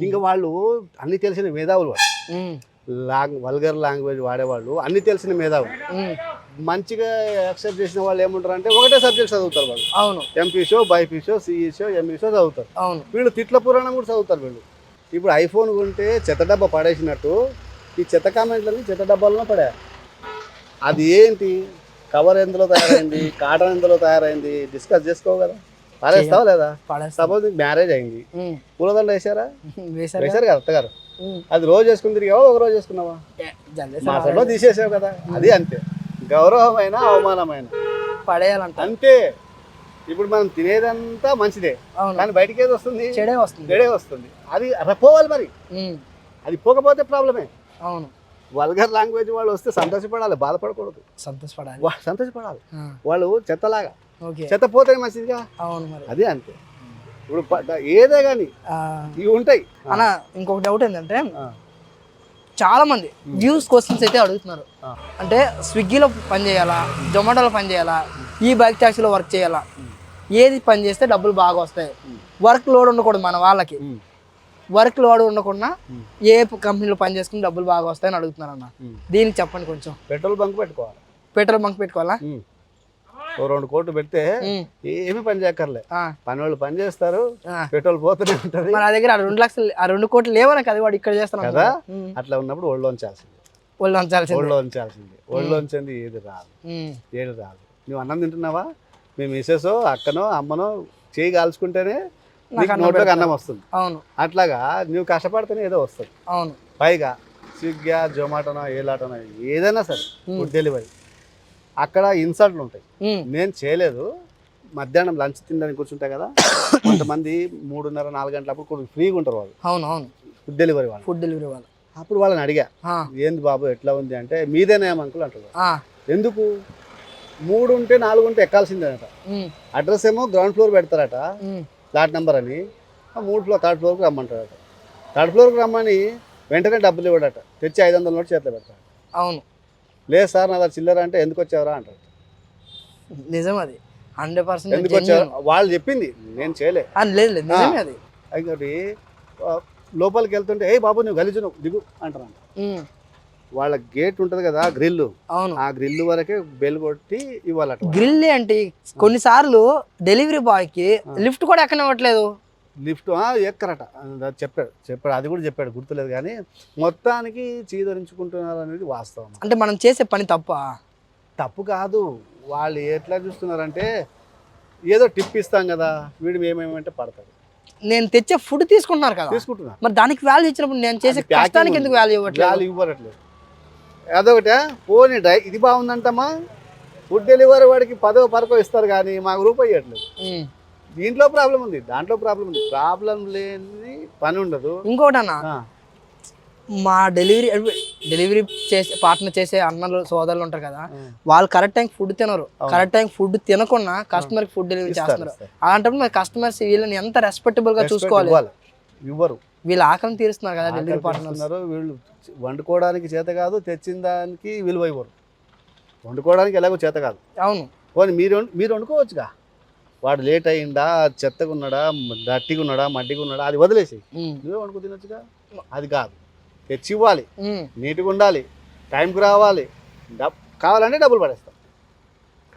ఇంకా వాళ్ళు అన్ని తెలిసిన మేధావులు, వల్గర్ లాంగ్వేజ్ వాడేవాళ్ళు అన్ని తెలిసిన మేధావులు. మంచిగా యాక్సెప్ట్ చేసిన వాళ్ళు ఏమంటారు అంటే ఒకటే సబ్జెక్ట్ చదువుతారు వాళ్ళు. అవును. ఎంపీసో, బైపీసో, సిఈసో, ఎంఈసో చదువుతారు. అవును. వీళ్ళు తిట్ల పురాణం కూడా చదువుతారు వీళ్ళు. ఇప్పుడు ఐఫోన్ కొంటే చెత్త డబ్బా పడేసినట్టు ఈ చెత్త కామెంట్లని చెత్త డబ్బాలలో పడారు. అది ఏంటి, కవర్ ఎందులో తయారైంది, కాటన్ ఎందులో తయారైంది డిస్కస్ చేసుకోవు కదా, పారేస్తావా లేదా? సపోజ్ నీకు మ్యారేజ్ అయింది, పూలదండ వేసారా? వేసారు కదా అత్తగారు. అది రోజు వేసుకుని తిరిగావా, ఒక రోజు వేసుకున్నావా? మాసంలో తీసేసావు కదా. అది అంతే, గౌరవమైన అవమానమైన పడేయాలంట. అంతే. ఇప్పుడు మనం తినేదంతా మంచిదే, అవును. కానీ బయటికి ఏది వస్తుంది? చెడే వస్తుంది. చెడే వస్తుంది. అది పోవాలి మరి. అది పోకపోతే ప్రాబ్లమే. అవును. వల్గర్ లాంగ్వేజ్ వాళ్ళు వస్తే సంతోషపడాలి, బాధపడకూడదు. సంతోషపడాలి. వాళ్ళు చెత్తలాగా, చెత్త పోతే మంచిదిగా. అవును మరి. అది అంతే. ఇప్పుడు ఏదే కానీ ఇవి ఉంటాయి. అన్న ఇంకొక డౌట్ ఏంటంటే చాలా మంది వ్యూస్ క్వశ్చన్స్ అయితే అడుగుతున్నారు. అంటే స్విగ్గీలో పని చేయాలా, జొమాటోలో పని చేయాలా, ఈ బైక్ ట్యాక్సీలో వర్క్ చేయాలా, ఏది పని చేస్తే డబ్బులు బాగా వస్తాయి, వర్క్ లోడ్ ఉండకూడదు మన వాళ్ళకి, వర్క్ లోడ్ ఉండకుండా ఏ కంపెనీలో పని చేసుకుని డబ్బులు బాగా వస్తాయని అడుగుతున్నారు అన్న. దీనికి చెప్పండి కొంచెం. పెట్రోల్ బంక్ పెట్టుకోవాలా? 2 కోట్లు పెడితే ఏమి పని చేయక్కర్లే, పని వాళ్ళు పని చేస్తారు, పెట్రోల్ పోతూనే ఉంటది. మన దగ్గర 2 లక్షలు 2 కోట్లు లేవని కదా వాడు ఇక్కడ చేస్తాను కదా. అట్లా ఉన్నప్పుడు ఒళ్ళోంచాల్సింది. ఒళ్ళోంచింది ఏది రాదు. నువ్వు అన్నం తింటున్నావా, మీ మిస్సెస్ అక్కనో అమ్మనో చేయి కాల్చుకుంటేనే నోట్లోకి అన్నం వస్తుంది. అవును. అట్లాగా నువ్వు కష్టపడితేనే ఏదో వస్తుంది. అవును. పైగా స్విగ్గీ, జొమాటోనో, ఏలాటోనో ఏదైనా సరే ఫుడ్ డెలివరీ అక్కడ ఇన్సల్ట్లు ఉంటాయి. నేను చేయలేదు, మధ్యాహ్నం లంచ్ తినడానికి కూర్చుంటా కదా, కొంతమంది 3:30-4 గంటలప్పుడు ఫ్రీగా ఉంటారు వాళ్ళు. అవును. ఫుడ్ డెలివరీ వాళ్ళు. అప్పుడు వాళ్ళని అడిగా, ఏంది బాబు ఎట్లా ఉంది అంటే, మీదేనా అంకుల్ అంటారు. ఎందుకు? 3 ఉంటే 4 ఉంటే ఎక్కాల్సిందేనట. అడ్రస్ ఏమో గ్రౌండ్ ఫ్లోర్ పెడతారట, ఫ్లాట్ నెంబర్ అని. 3th ఫ్లోర్కి రమ్మంటారట. 3rd ఫ్లోర్కి రమ్మని వెంటనే డబ్బులు ఇవ్వడట, తెచ్చి 500 నోట్ చేతిలో పెడతాడు. అవును. లేదు సార్ నా దగ్గర చిల్లర అంటే, ఎందుకు వచ్చావరా అంటారు. నిజం అది 100%. ఎందుకు వచ్చారు వాళ్ళు చెప్పింది, నేను చేయలే. అది లోపలికి వెళ్తుంటే, ఏ బాబు నువ్వు గలీజు నువ్వు దిగు అంటారు. వాళ్ళ గేట్ ఉంటది కదా, గ్రిల్, ఆ గ్రిల్ వరకే బెల్ కొట్టి ఇవ్వాలట. గ్రిల్ అంటే కొన్నిసార్లు డెలివరీ బాయ్ కి లిఫ్ట్ కూడా ఎక్కనివ్వట్లేదు. లిఫ్ట్ ఎక్కరట చెప్పాడు, అది కూడా చెప్పాడు, గుర్తులేదు. కానీ మొత్తానికి చీదరించుకుంటున్నారు అనేది వాస్తవం. అంటే మనం చేసే పని తప్పు కాదు. వాళ్ళు ఎట్లా చూస్తున్నారంటే, ఏదో టిప్ ఇస్తాం కదా, వీడు ఏమేమంటే పడతాడు. నేను తెచ్చే ఫుడ్ తీసుకుంటున్నారు. మరి దానికి వాల్యూ ఇచ్చినప్పుడు నేను చేసే కష్టానికి ఎందుకు వాల్యూ ఇవ్వట్లేదు? అదొకటే. పోనీ ఇది బాగుందంటమ్మా, ఫుడ్ డెలివరీ వాడికి 10వ 12వ ఇస్తారు, కానీ మాకు రూపాయి ఇవ్వట్లేదు. దీంట్లో ప్రాబ్లం ఉంది, దాంట్లో ప్రాబ్లం ఉంది. ప్రాబ్లం లేని పని ఉండదు. ఇంకోటన్నా, మా డెలివరీ చేసే పార్ట్నర్ చేసే అన్నలు సోదరులు ఉంటారు కదా, వాళ్ళు కరెక్ట్ టైం ఫుడ్ తినరు. కరెక్ట్ టైం ఫుడ్ తినకుండా కస్టమర్కి ఫుడ్ డెలివరీ చేస్తున్నారు. అలాంటప్పుడు మరి కస్టమర్స్ వీళ్ళని ఎంత రెస్పెక్టబుల్ గా చూసుకోవాలి. ఇవ్వరు. వీళ్ళు ఆకలిని తీరుస్తున్నారు కదా డెలివరీ పార్ట్నర్స్. వీళ్ళు వండుకోవడానికి చేత కాదు, తెచ్చిన దానికి విలువ ఇవ్వరు. వండుకోవడానికి ఎలాగో చేత కాదు. అవును. పోనీ మీరు వండుకోవచ్చుగా. వాడు లేట్ అయ్యిందా, చెత్తగా ఉన్నాడా, గట్టిగా ఉన్నాడా, మట్టిగా ఉన్నాడా, అది వదిలేసి నువ్వే వండుకో తినొచ్చుగా. అది కాదు, తెచ్చి ఇవ్వాలి, నీట్గా ఉండాలి, టైంకి రావాలి. కావాలంటే డబ్బులు పడేస్తాం,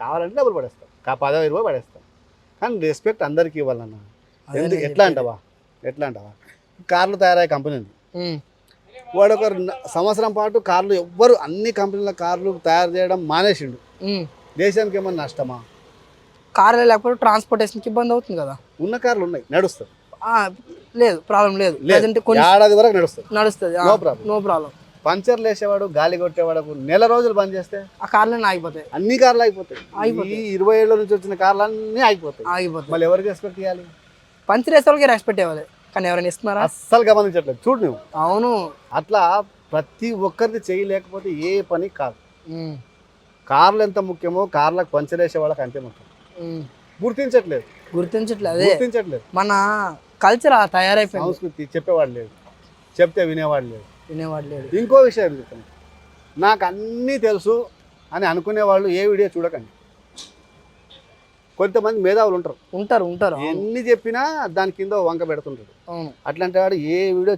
10-20 పడేస్తాం. కానీ రెస్పెక్ట్ అందరికీ ఇవ్వాలన్నా. ఎట్లా అంటావా కార్లు తయారయ్యే కంపెనీ ఉంది, వాడు ఒక సంవత్సరం పాటు కార్లు ఎవ్వరు అన్ని కంపెనీల కార్లు తయారు చేయడం మానేసిండు. దేశానికి ఏమన్నా నష్టమా? కార్లు లేకపోతే ట్రాన్స్పోర్టేషన్కి ఇబ్బంది అవుతుంది కదా. ఉన్న కార్లు ఉన్నాయి, నడుస్తుంది, లేదు ప్రాబ్లం లేదు. ఏడాది వరకు నడుస్తుంది, నో ప్రాబ్లం. పంచర్లు వేసేవాడు, గాలి కొట్టేవాడు నెల రోజులు బంద్ చేస్తే ఆ కార్లు ఆగిపోతాయి. అన్ని కార్లు ఆగిపోతాయి. 20 ఏళ్ళ నుంచి వచ్చిన కార్లు అన్నీ ఆగిపోతాయి. మళ్ళీ ఎవరికి రెస్పెక్ట్ ఇవ్వాలి? పంచర్ వేసే వాళ్ళకి రెస్పెక్ట్ ఇవ్వాలి, కానీ ఎవరైనా ఇస్తున్నారా? అస్సలు గమనించట్లేదు. చూడు నువ్వు. అవును. అట్లా ప్రతి ఒక్కరిది చేయలేకపోతే ఏ పని కాదు. కార్లు ఎంత ముఖ్యమో కార్లకు పంచర్ వేసే వాళ్ళకి అంతే ముఖ్యం. గుర్తించట్లేదు. మన కల్చర్ తయారైపోయింది. సంస్కృతి చెప్పేవాడు లేదు, చెప్తే వినేవాడు లేదు. ఇంకో విషయం చెప్తాను, నాకు అన్నీ తెలుసు అని అనుకునే వాళ్ళు ఏ వీడియో చూడకండి. కొంతమంది మేధావులు ఉంటారు, ఎన్ని చెప్పినా దాని కింద వంక పెడుతుంటాడు. అట్లాంటి వాడు ఏ వీడియో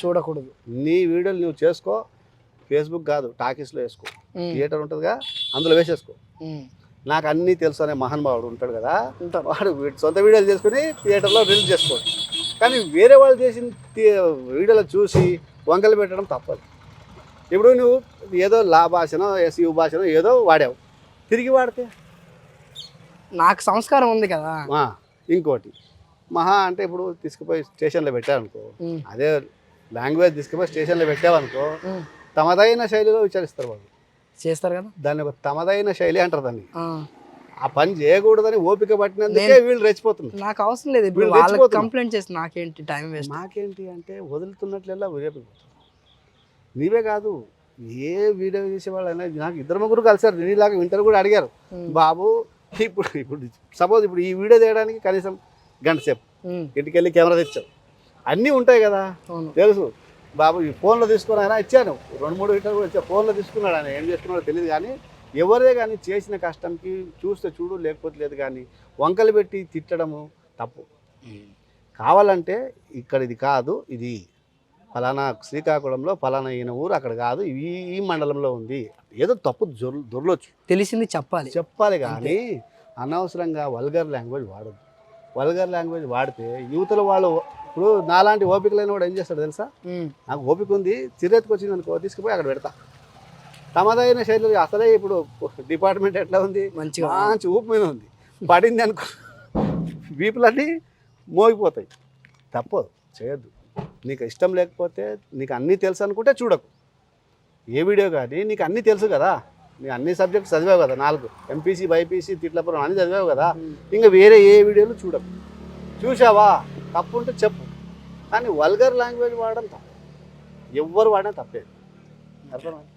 చూడకూడదు. నీ వీడియోలు నువ్వు చేసుకో, ఫేస్బుక్ కాదు టాకీస్లో వేసుకో, థియేటర్ ఉంటుందిగా అందులో వేసేసుకో. నాకు అన్నీ తెలుసు అనే మహానుభావుడు ఉంటాడు కదా, వాడు సొంత వీడియోలు చేసుకుని థియేటర్లో రిలీజ్ చేసుకోడు. కానీ వేరే వాళ్ళు చేసిన వీడియోలు చూసి వంకలు పెట్టడం తప్పదు. ఇప్పుడు నువ్వు ఏదో లా భాషనో ఎస్యూ భాషనో ఏదో వాడావు, తిరిగి వాడితే నాకు సంస్కారం ఉంది కదా. ఇంకోటి మహా అంటే ఇప్పుడు తీసుకుపోయి స్టేషన్లో పెట్టావనుకో, అదే లాంగ్వేజ్ తీసుకుపోయి స్టేషన్లో పెట్టావనుకో, తమదైన శైలిలో విచారిస్తారు వాళ్ళు, చేస్తారు కదా. దాన్ని ఒక తమదైన శైలి అంటారు దాన్ని. ఆ పని చేయకూడదని ఓపిక పట్టినందుకే వీళ్ళు రెచ్చిపోతున్నారు. నాకు అవసరం లేదు, ఇప్పుడు వాళ్ళకి కంప్లైంట్ చేసి నాకేంటి టైం వేస్ట్. నాకేంటి అంటే వదులుతున్నట్లెల్లా రేపిపోతుంది. నీవే కాదు, ఏ వీడియో చేసేవాళ్ళైనా నాకు 2-3 కలిసారు, నీలాగా వింటర్ కూడా అడిగారు, బాబు ఇప్పుడు సపోజ్ ఇప్పుడు ఈ వీడియో తీయడానికి కనీసం గంట సేపు ఇంటికెళ్ళి కెమెరా తెచ్చావు, అన్నీ ఉంటాయి కదా తెలుసు, బాబు ఈ ఫోన్లో తీసుకున్నా ఇచ్చాను, 2-3 వీడియోలు కూడా ఇచ్చా, ఫోన్లో తీసుకున్నాడు ఆయన, ఏం చేస్తున్నాడో తెలియదు. కానీ ఎవరే కానీ చేసిన కష్టంకి చూస్తే చూడు లేకపోతే లేదు, కానీ వంకలు పెట్టి తిట్టడము తప్పు. కావాలంటే ఇక్కడ ఇది కాదు, ఇది ఫలానా శ్రీకాకుళంలో ఫలానా ఈయన ఊరు అక్కడ కాదు, ఈ మండలంలో ఉంది, ఏదో తప్పు దొరలొచ్చు, తెలిసింది చెప్పాలి కానీ అనవసరంగా వల్గర్ లాంగ్వేజ్ వాడద్దు. వల్గర్ లాంగ్వేజ్ వాడితే యువతల వాళ్ళు, ఇప్పుడు నాలాంటి ఓపికలైన వాడు ఏం చేస్తాడు తెలుసా, నాకు ఓపిక ఉంది చిరెత్తుకు వచ్చింది అనుకో తీసుకుపోయి అక్కడ పెడతా. తమదైన శైలి అసలే ఇప్పుడు డిపార్ట్మెంట్ ఎట్లా ఉంది, మంచి ఊపు మీద ఉంది, పడింది అనుకో వీపులన్నీ మోగిపోతాయి. తప్పదు, చేయొద్దు. నీకు ఇష్టం లేకపోతే, నీకు అన్నీ తెలుసు అనుకుంటే చూడకు ఏ వీడియో. కానీ నీకు అన్నీ తెలుసు కదా, నీకు అన్ని సబ్జెక్ట్స్ చదివావు కదా, 4 ఎంపీసీ బైపీసీ తిట్లపురం అన్నీ చదివావు కదా, ఇంకా వేరే ఏ వీడియోలు చూడకు. చూసావా తప్పు ఉంటే చెప్పు, కానీ వల్గర్ లాంగ్వేజ్ వాడడం తప్పు, ఎవ్వరు వాడినా తప్పేది. అర్థమైంది?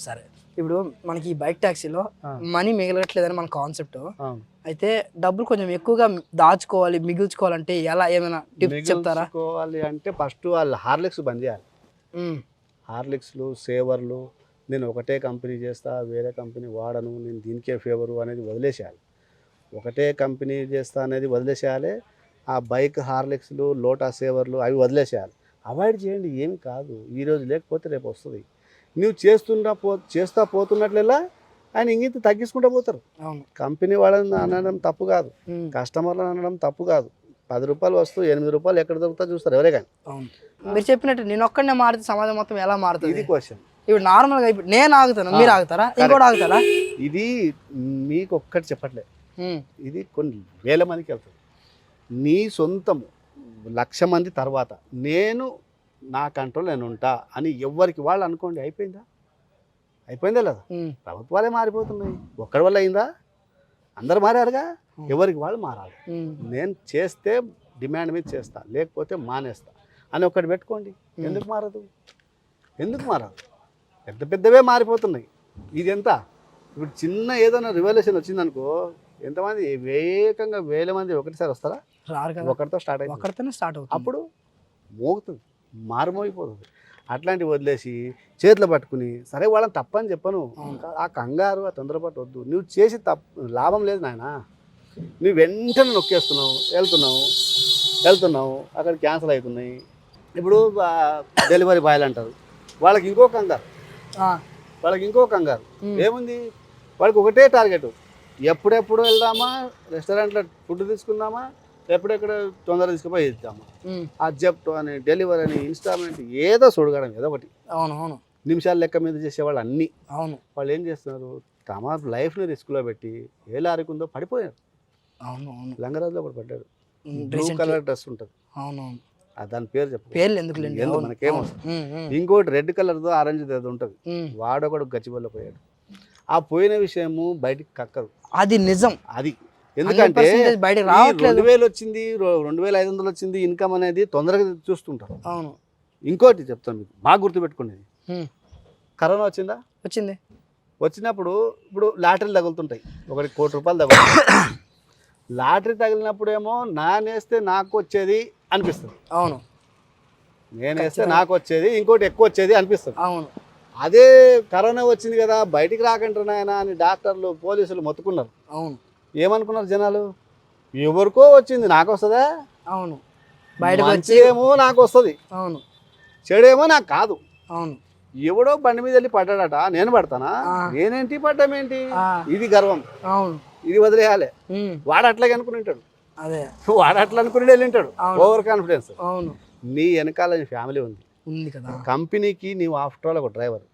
సరే, ఇప్పుడు మనకి ఈ బైక్ ట్యాక్సీలో మనీ మిగలట్లేదని మన కాన్సెప్ట్. అయితే డబ్బులు కొంచెం ఎక్కువగా దాచుకోవాలి, మిగుల్చుకోవాలంటే ఎలా, ఏమైనా టిప్స్ చెప్తారా? మిగుల్చుకోవాలి అంటే ఫస్ట్ వాళ్ళు హార్లిక్స్ బంద్ చేయాలి. హార్లిక్స్లు, సేవర్లు, నేను ఒకటే కంపెనీ చేస్తా, వేరే కంపెనీ వాడను, నేను దీనికే ఫేవరు అనేది వదిలేసేయాలి. ఒకటే కంపెనీ చేస్తా అనేది వదిలేసేయాలి. ఆ బైక్ హార్లిక్స్లు, లోటా సేవర్లు అవి వదిలేసేయాలి. అవాయిడ్ చేయండి, ఏమి కాదు, ఈరోజు లేకపోతే రేపు వస్తుంది. నువ్వు చేస్తా పోతున్నట్లెల్లా ఆయన ఇంగిత తగ్గించుకుంటూ పోతారు. కంపెనీ వాళ్ళని అనడం తప్పు కాదు, కస్టమర్లను అనడం తప్పు కాదు. 10 రూపాయలు వస్తూ 8 రూపాయలు ఎక్కడ దొరుకుతా చూస్తారు ఎవరే కానీ. మీరు చెప్పినట్టు నేను ఒక్కడనే మారితే సమాజం మొత్తం ఎలా మారుతుంది? ఇది క్వశ్చన్. ఇప్పుడు నార్మల్గా ఇప్పుడు నేను ఆగుతాను, మీరు ఆగుతారా, ఇంకోటి ఆగుతారా? ఇది మీకు ఒక్కటి చెప్పట్లేదు, ఇది కొన్ని వేల మందికి వెళ్తుంది. నీ సొంతం 1,00,000 మంది తర్వాత నేను నా కంట్రోల్ నేను ఉంటా అని ఎవరికి వాళ్ళు అనుకోండి, అయిపోయిందా లేదా? ప్రభుత్వాలే మారిపోతున్నాయి, ఒక్కడి వల్ల అయిందా? అందరు మారారుగా, ఎవరికి వాళ్ళు మారాలి. నేను చేస్తే డిమాండ్ మీద చేస్తా, లేకపోతే మానేస్తా అని ఒకటి పెట్టుకోండి. ఎందుకు మారదు? పెద్ద పెద్దవే మారిపోతున్నాయి. ఇది ఎంత ఇప్పుడు చిన్న ఏదైనా రివల్యూషన్ వచ్చిందనుకో, ఎంతమంది వేగంగా 1000 మంది ఒకటిసారి వస్తారా? ఒకరితో స్టార్ట్ అవుతుంది, అప్పుడు మోగుతుంది, మారుమోగిపోతుంది. అట్లాంటివి వదిలేసి చేతిలో పట్టుకుని, సరే వాళ్ళని తప్పని చెప్పను, ఆ కంగారు ఆ తొందరపాటు వద్దు. నువ్వు చేసి లాభం లేదు నాయన. నువ్వు వెంటనే నొక్కేస్తున్నావు, వెళ్తున్నావు అక్కడ క్యాన్సిల్ అవుతున్నాయి. ఇప్పుడు డెలివరీ బాయ్లు అంటారు, వాళ్ళకి ఇంకో కంగారు ఏముంది, వాళ్ళకి ఒకటే టార్గెట్, ఎప్పుడెప్పుడు వెళ్దామా, రెస్టారెంట్లో ఫుడ్ తీసుకుందామా, ఎప్పుడెక్కడ తొందరగా తీసుకుపోయి ఇద్దామా, ఆ జెప్టో అని, డెలివరీ అని, ఇన్స్టాల్మెంట్ ఏదో చూడగడం, ఏదో ఒకటి. నిమిషాల లెక్క మీద చేసేవాళ్ళు అన్నీ. వాళ్ళు ఏం చేస్తున్నారు, తమ లైఫ్ని రిస్క్లో పెట్టి ఏ లారీకుందో పడిపోయారు. లంగరాజులో కూడా పడ్డాడు, బ్లూ కలర్ డ్రెస్ ఉంటుంది, దాని పేరు చెప్పు, మనకేమో. ఇంకోటి రెడ్ కలర్తో ఆరెంజ్ ఏదో ఉంటుంది, వాడొకడు గచ్చిబల్లో పోయాడు. ఆ పోయిన విషయము బయటికి కక్కదు, అది నిజం. అది ఎందుకంటే 2000 వచ్చింది, 2500 వచ్చింది, ఇన్కమ్ అనేది తొందరగా చూస్తుంటారు. ఇంకోటి చెప్తాను మీకు, బాగా గుర్తుపెట్టుకునేది, కరోనా వచ్చినప్పుడు ఇప్పుడు లాటరీలు తగులుతుంటాయి, ఒకటి ₹1 కోటి తగులుతాయి. లాటరీ తగిలినప్పుడేమో నానేస్తే నాకు వచ్చేది అనిపిస్తుంది, నేనేస్తే నాకు వచ్చేది ఇంకోటి ఎక్కువ వచ్చేది అనిపిస్తుంది. అదే కరోనా వచ్చింది కదా, బయటికి రాకంటారు నాయన అని డాక్టర్లు, పోలీసులు మొత్తుకున్నారు. ఏమనుకున్నారు జనాలు, ఎవరికో వచ్చింది నాకు వస్తుందా, మంచిదేమో నాకు వస్తుంది, చెడేమో నాకు కాదు. ఎవడో బండి మీద వెళ్ళి పడ్డాడట, నేను పడతానా, నేనేంటి పడ్డామేంటి, ఇది గర్వం, ఇది వదిలేయాలి. వాడు అట్లాగే అనుకుని ఉంటాడు, వాడు అట్లా అనుకుని వెళ్ళింటాడు, ఓవర్ కాన్ఫిడెన్స్. నీ వెనకాల నీ ఫ్యామిలీ ఉంది కదా, కంపెనీకి నీవు ఆఫ్టర్ ఆల్ ఒక డ్రైవర్,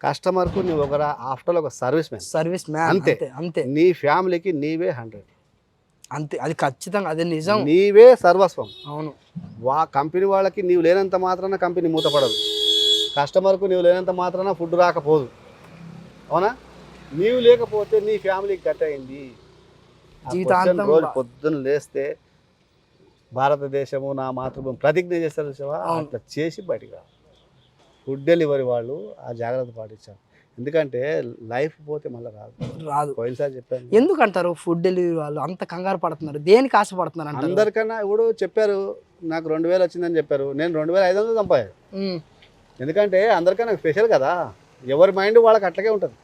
కస్టమర్కు నువ్వు ఒక ఆఫ్టర్ ఆల్ ఒక సర్వీస్ మ్యాన్, అంతే. నీ ఫ్యామిలీకి నీవే 100, అంతే. అది ఖచ్చితంగా, అదే నిజం, నీవే సర్వస్వం. కంపెనీ వాళ్ళకి నీవు లేనంత మాత్రాన కంపెనీ మూతపడదు, కస్టమర్కు నీవు లేనంత మాత్రాన ఫుడ్ రాకపోదు, అవునా? నీవు లేకపోతే నీ ఫ్యామిలీకి గట్ అయింది. జీవితాంతం రోజు పొద్దున్న లేస్తే భారతదేశము నా మాతృభూమి ప్రతిజ్ఞ చేస్తారు చూసావా, అట్లా చేసి బయటికి రావాలి. ఫుడ్ డెలివరీ వాళ్ళు ఆ జాగ్రత్త పాటించారు. ఎందుకంటే లైఫ్ పోతే మళ్ళీ రాదు. పోయినసారి చెప్పాను. ఎందుకంటారు ఫుడ్ డెలివరీ వాళ్ళు అంత కంగారు పడుతున్నారు, దేనికి ఆశపడుతున్నారు అంటారు? అందరికన్నా ఇప్పుడు చెప్పారు నాకు 2000 వచ్చిందని చెప్పారు, నేను 2500 సంపాదాను. ఎందుకంటే అందరికన్నా స్పెషల్ కదా, ఎవరి మైండ్ వాళ్ళకి అట్లాగే ఉంటుంది.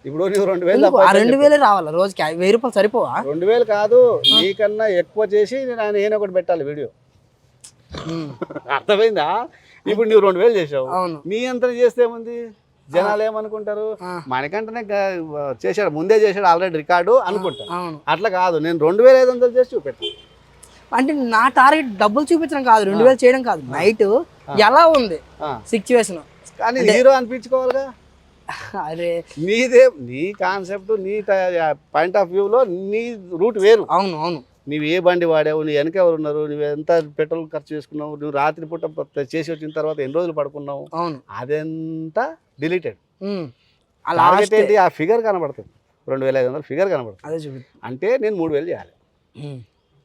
ఇప్పుడు నువ్వు 2000 రావాలి రోజుకి, 1000 రూపాయలు సరిపోవా? 2000 కాదు, నీకన్నా ఎక్కువ చేసి నేను ఒకటి పెట్టాలి వీడియో. అర్థమైందా? ఇప్పుడు నువ్వు 2000 చేసావు, నీ అంతా చేస్తే ఏముంది, జనాలు ఏమనుకుంటారు, మనకంటేనే చేశాడు, ముందే చేశాడు ఆల్రెడీ రికార్డు అనుకుంటారు. అట్లా కాదు, నేను 2500 చేసి చూపెట్టాను. అంటే నా టార్గెట్ డబ్బులు చూపించడం కాదు, 2000 చేయడం కాదు, నైట్ ఎలా ఉంది సిచ్యువేషన్, కానీ హీరో అనిపించుకోవాలిగా. అరే నీ కాన్సెప్ట్, నీ పాయింట్ ఆఫ్ వ్యూలో నీ రూట్ వేరు. అవును. నువ్వు ఏ బండి వాడావు, నీ వెనక ఎవరు ఉన్నారు, నువ్వు ఎంత పెట్రోల్ ఖర్చు చేసుకున్నావు, నువ్వు రాత్రి పూట చేసి వచ్చిన తర్వాత ఎన్ని రోజులు పడుకున్నావు, అదంతా డిలీటెడ్. ఏంటి, ఆ ఫిగర్ కనబడుతుంది, 2500 ఫిగర్ కనబడుతుంది. అంటే నేను 3000 చేయాలి,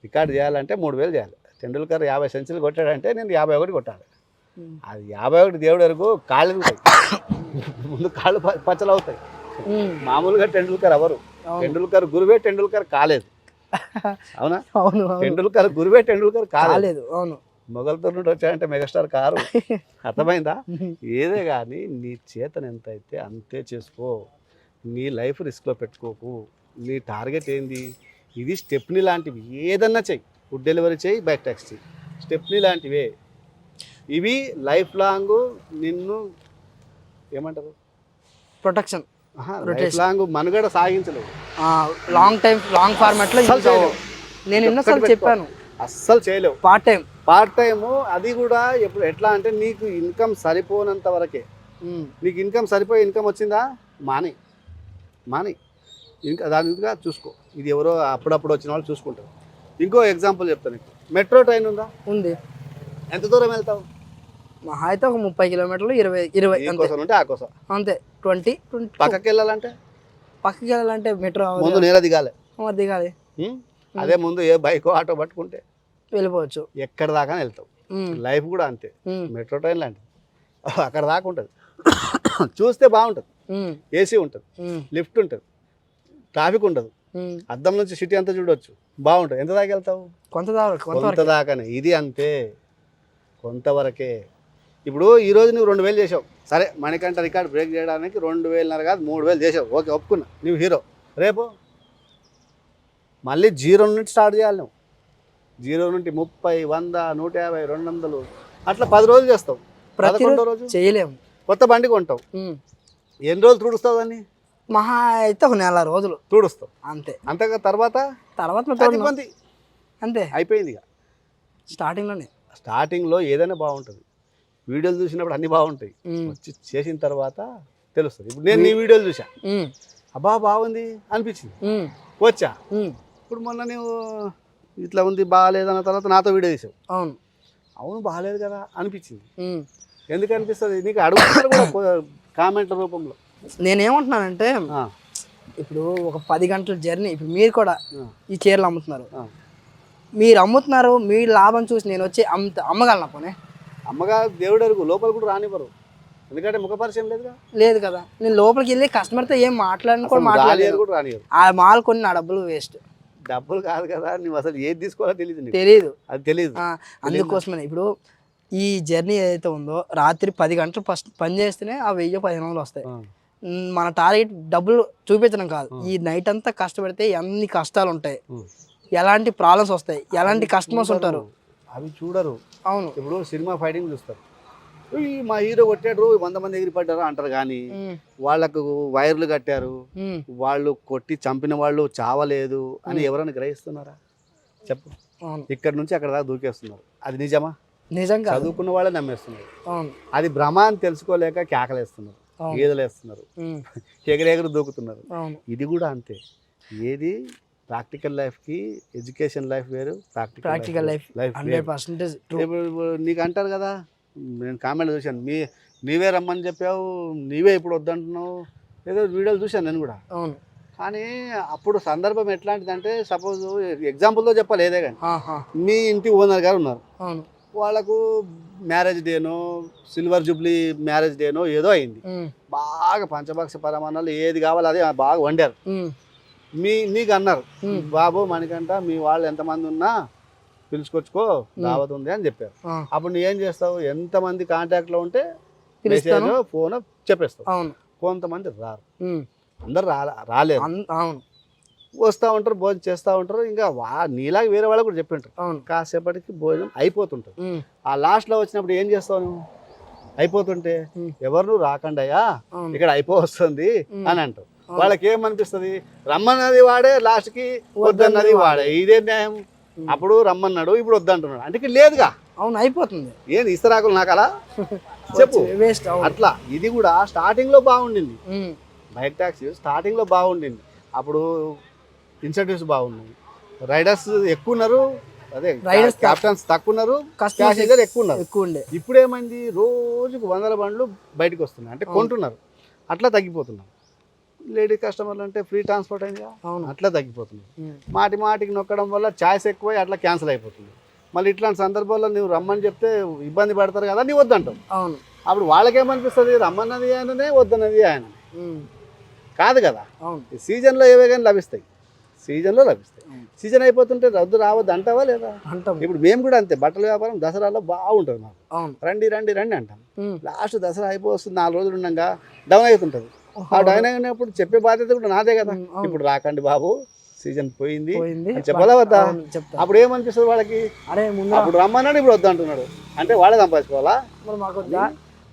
రికార్డ్ చేయాలంటే 3000 చేయాలి. టెండూల్కర్ 50 సెంచరీలు కొట్టాడంటే నేను 51 కొట్టాలి. అది 51 దేవుడు వరకు కాళ్ళు ముందు కాళ్ళు పచ్చలు అవుతాయి. మామూలుగా టెండూల్కర్ ఎవరు, టెండూల్కర్ గురువే టెండూల్కర్ కాలేదు. అవునా? టెండూల్కర్ గురువే టెండూల్కర్ కాలేదు. మొగల్తో నుండి వచ్చాడంటే మెగాస్టార్ కారు. అర్థమైందా? ఏదే కానీ నీ చేతన ఎంత అయితే అంతే చేసుకో, నీ లైఫ్ రిస్క్లో పెట్టుకోకు. నీ టార్గెట్ ఏంది, ఇది స్టెప్నీ లాంటివి, ఏదన్నా చెయ్యి, ఫుడ్ డెలివరీ చెయ్యి, బైక్ ట్యాక్సీ చెయ్యి, స్టెప్నీ లాంటివే ఇవి. లైఫ్ లాంగ్ నిన్ను ఏమంటారు, ప్రొటెక్షన్, లైఫ్ లాంగ్ మనుగడ సాగించలేవు. లాంగ్ టైం లాంగ్ ఫార్మాట్ లో నేను ఎన్నోసార్లు చెప్పాను, అస్సలు చేయలేవు. పార్ట్ టైము అది కూడా ఎప్పుడు ఎట్లా అంటే నీకు ఇన్కమ్ సరిపోనంత వరకే. నీకు ఇన్కమ్ ఇన్కమ్ వచ్చిందా మాని ఇంకా దానిగా చూసుకో. ఇది ఎవరో అప్పుడప్పుడు వచ్చిన వాళ్ళు చూసుకుంటారు. ఇంకో ఎగ్జాంపుల్ చెప్తాను నీకు. మెట్రో ట్రైన్ ఉంది, ఎంత దూరం వెళ్తావు? మహా అయితే ఒక 30 కిలోమీటర్లు, 20 కోసం ఉంటే ఆ కోసం అంతే. 20 పక్కకి వెళ్ళాలంటే మెట్రో ముందు నేల దిగాలి. అదే ముందు ఏ బైక్ ఆటో పట్టుకుంటే వెళ్ళిపోవచ్చు, ఎక్కడ దాకా వెళ్తావు. లైఫ్ కూడా అంతే, మెట్రో ట్రైన్ లాంటిది, అక్కడ దాకా ఉంటుంది. చూస్తే బాగుంటుంది, ఏసీ ఉంటుంది, లిఫ్ట్ ఉంటుంది, ట్రాఫిక్ ఉండదు, అద్దం నుంచి సిటీ అంతా చూడవచ్చు, బాగుంటుంది. ఎంత దాకా వెళ్తావు? కొంత దాకానే. ఇది అంతే, కొంతవరకే. ఇప్పుడు ఈరోజు నువ్వు 2000 చేసావు, సరే మణికంఠ రికార్డ్ బ్రేక్ చేయడానికి 2000 కాదు 3000 చేసావు, ఓకే ఒప్పుకున్నా, నువ్వు హీరో. రేపు మళ్ళీ 0 నుండి స్టార్ట్ చేయాలి. నువ్వు 0 నుండి 30, 100, 150, 200 అట్లా 10 రోజులు చేస్తావు. 11వ రోజు చేయలేము, కొత్త బండి కొంటావు. ఎన్ని రోజులు తుడుస్తావు దాన్ని? మహా అయితే ఒక 4 రోజులు తుడుస్తావు అంతే. అంతగా తర్వాత అంతే అయిపోయింది. ఇక స్టార్టింగ్లో ఏదైనా బాగుంటుంది, వీడియోలు చూసినప్పుడు అన్ని బాగుంటాయి, వచ్చి చేసిన తర్వాత తెలుస్తుంది. ఇప్పుడు నేను నీ వీడియోలు చూసా, అబ్బా బాగుంది అనిపించింది, వచ్చా. ఇప్పుడు మొన్న నువ్వు ఇట్లా ఉంది బాగాలేదు అన్న తర్వాత నాతో వీడియో తీసావు, అవును బాగాలేదు కదా అనిపించింది. ఎందుకు అనిపిస్తుంది? నీకు అడుగుతారు కూడా కామెంట్ల రూపంలో. నేనేమంటున్నానంటే ఇప్పుడు ఒక 10 గంటల జర్నీ, ఇప్పుడు మీరు కూడా ఈ చీరలు అమ్ముతున్నారు, మీరు అమ్ముతున్నారు, మీ లాభం చూసి నేను వచ్చి అమ్మగలను. పోనీ అమ్మగా దేవుడు అరుగు, లోపల కూడా రానివ్వరు, ఎందుకంటే ముఖ పరిచయం లేదు కదా. నేను లోపలికి వెళ్ళి కస్టమర్తో ఏం మాట్లాడను, ఆ మాల్ కొన్ని నా డబ్బులు వేస్ట్. డబ్బులు కాదు కదా, నువ్వు అసలు ఏది తీసుకోవాలో తెలియదు. అందుకోసమే ఇప్పుడు ఈ జర్నీ ఏదైతే ఉందో, రాత్రి 10 గంటలు ఫస్ట్ పని చేస్తేనే ఆ 1000-1500 వస్తాయి. మన టార్గెట్ డబ్బులు చూపించడం కాదు, ఈ నైట్ అంతా కష్టపడితే ఎన్ని కష్టాలు ఉంటాయి, ఎలాంటి ప్రాబ్లమ్స్ వస్తాయి, ఎలాంటి కస్టమర్స్ ఉంటారు, అవి చూడరు. అవును, ఇప్పుడు సినిమా ఫైటింగ్ చూస్తారు, మా హీరో కొట్టాడు 100 మంది ఎగిరిపడ్డారు అంటారు, కానీ వాళ్ళకు వైర్లు కట్టారు, వాళ్ళు కొట్టి చంపిన వాళ్ళు చావలేదు అని ఎవరైనా గ్రహిస్తున్నారా? చెప్పు. ఇక్కడ నుంచి అక్కడ దాకా దూకేస్తున్నారు, అది నిజమా? నిజంగా చదువుకున్న వాళ్ళే నమ్మేస్తున్నారు. అది భ్రమ అని తెలుసుకోలేక కేకలేస్తున్నారు, గీదలేస్తున్నారు, ఎగిరెగురు దూకుతున్నారు. ఇది కూడా అంతే. ఏది ప్రాక్టికల్ లైఫ్కి ఎడ్యుకేషన్ లైఫ్ వేరు, ప్రాక్టికల్ లైఫ్ 100%. నీకు అంటారు కదా, నేను కామెంట్ చూశాను, నీవే రమ్మని చెప్పావు, నీవే ఇప్పుడు వద్దంటున్నావు, ఏదో వీడియోలు చూశాను నేను కూడా. కానీ అప్పుడు సందర్భం ఎట్లాంటిదంటే సపోజ్ ఎగ్జాంపుల్తో చెప్పాలి ఏదే కానీ మీ ఇంటి ఓనర్ గారు ఉన్నారు, వాళ్ళకు మ్యారేజ్ డేనో సిల్వర్ జూబ్లీ మ్యారేజ్ డేనో ఏదో అయింది, బాగా పంచభక్ష పరమాన్నాలు ఏది కావాలి అదే బాగా వండారు. నీకు అన్నారు బాబు మనకంట మీ వాళ్ళు ఎంతమంది ఉన్నా పిలుచుకొచ్చుకో దావత్ ఉంది అని చెప్పారు. అప్పుడు నువ్వు ఏం చేస్తావు, ఎంతమంది కాంటాక్ట్లో ఉంటే మెసేజ్ ఫోన్ చెప్పేస్తావు. కొంతమంది రారు, అందరు రాలేరు, వస్తూ ఉంటారు, భోజనం చేస్తూ ఉంటారు. ఇంకా నీలాగా వేరే వాళ్ళకి కూడా చెప్పింటారు. కాసేపటికి భోజనం అయిపోతుంటారు. ఆ లాస్ట్లో వచ్చినప్పుడు ఏం చేస్తావు నువ్వు, అయిపోతుంటే ఎవరు రాకండి అయ్యా ఇక్కడ అయిపోతుంది అని అంటావు. వాళ్ళకి ఏమనిపిస్తుంది, రమ్మన్నది వాడే లాస్ట్కి వద్దన్నది వాడే, ఇదే న్యాయం. అప్పుడు రమ్మన్నాడు ఇప్పుడు వద్దంటున్నాడు అంటే లేదుగా, అవును అయిపోతుంది. ఏంది ఇస్తరాకులు నాకు అలా చెప్పు. అట్లా ఇది కూడా స్టార్టింగ్ లో బాగుండింది, బైక్ టాక్సీ స్టార్టింగ్ లో బాగుండింది. అప్పుడు ఇన్సెంటివ్స్ బాగున్నాయి, రైడర్స్ ఎక్కువ ఉన్నారు, అదే క్యాప్టన్స్ తక్కువ ఉన్నారు, ప్యాసింజర్ ఎక్కువ ఉన్నారు. ఇప్పుడు ఏమైంది, రోజుకు 100 బండ్లు బయటకు వస్తున్నాయి అంటే కొంటున్నారు, అట్లా తగ్గిపోతున్నారు. లేడీ కస్టమర్లు అంటే ఫ్రీ ట్రాన్స్పోర్ట్ అయింది, అట్లా తగ్గిపోతున్నారు. మాటికి నొక్కడం వల్ల ఛాయిస్ ఎక్కువ అట్లా క్యాన్సిల్ అయిపోతుంది. మళ్ళీ ఇట్లాంటి సందర్భాల్లో నువ్వు రమ్మని చెప్తే ఇబ్బంది పడతారు కదా, నీవు వద్దంటావు. అప్పుడు వాళ్ళకేమనిపిస్తుంది, రమ్మన్నది ఆయననే వద్దన్నది ఆయన కాదు కదా. సీజన్లో ఏవే కానీ లభిస్తాయి, సీజన్లో లభిస్తాయి. సీజన్ అయిపోతుంటే రద్దు రావద్దు అంటావా లేదా అంటాం. ఇప్పుడు మేము కూడా అంతే, బట్టల వ్యాపారం దసరాలో బాగుంటుంది మాకు, రండి రండి రండి అంటాం. లాస్ట్ దసరా అయిపోతుంది 4 రోజులు ఉండగా డౌన్ అవుతుంటుంది. ఆ డౌన్ అయినప్పుడు చెప్పే బాధ్యత కూడా నాదే కదా. ఇప్పుడు రాకండి బాబు సీజన్ పోయింది చెప్పాలా వద్దా? అప్పుడు ఏమనిపిస్తుంది వాళ్ళకి, అప్పుడు రమ్మన్నాడు ఇప్పుడు వద్దు అంటున్నాడు అంటే వాళ్ళే సంపాదించుకోవాలా,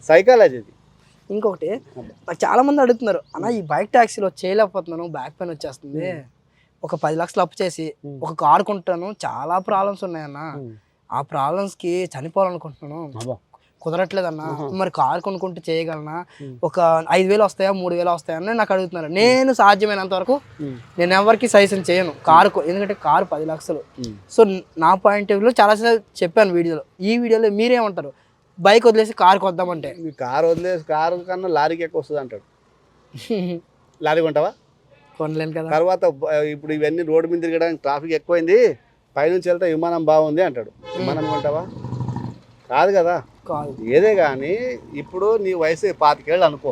సైకాలజీ ఇది. ఇంకొకటి నాకు చాలా మంది అడుగుతున్నారు, అన్న ఈ బైక్ ట్యాక్సీలో చేయలేకపోతున్నాను, బ్యాక్ పెయిన్ వచ్చేస్తుంది, ఒక 10 లక్షలు అప్పు చేసి ఒక కారు కొంటాను, చాలా ప్రాబ్లమ్స్ ఉన్నాయన్న, ఆ ప్రాబ్లమ్స్కి చనిపోవాలనుకుంటున్నాను, కుదరట్లేదన్నా, మరి కారు కొనుక్కుంటే చేయగలనా, ఒక 5,000 వస్తాయా 3,000 వస్తాయా అని నాకు అడుగుతున్నారు. నేను సాధ్యమైనంత వరకు నేను ఎవరికి సజెషన్ చేయను కారు, ఎందుకంటే కారు 10 లక్షలు. సో నా పాయింట్ ఆఫ్ వ్యూలో చాలా చెప్పాను వీడియోలో. ఈ వీడియోలో మీరేమంటారు, బైక్ వదిలేసి కారుకి వద్దామంటే? కారు వదిలేసి కారు కన్నా లారీకి ఎక్కువ వస్తుంది అంటాడు. లారీ కొంటావా? కొనలేను కదా. తర్వాత ఇప్పుడు ఇవన్నీ రోడ్డు మీద తిరగడానికి ట్రాఫిక్ ఎక్కువైంది, పైనుంచి వెళ్తే విమానం బాగుంది అంటాడు. విమానం కొంటావా? కాదు కదా. ఏదే కానీ ఇప్పుడు నీ వయసు 25 ఏళ్ళు అనుకో,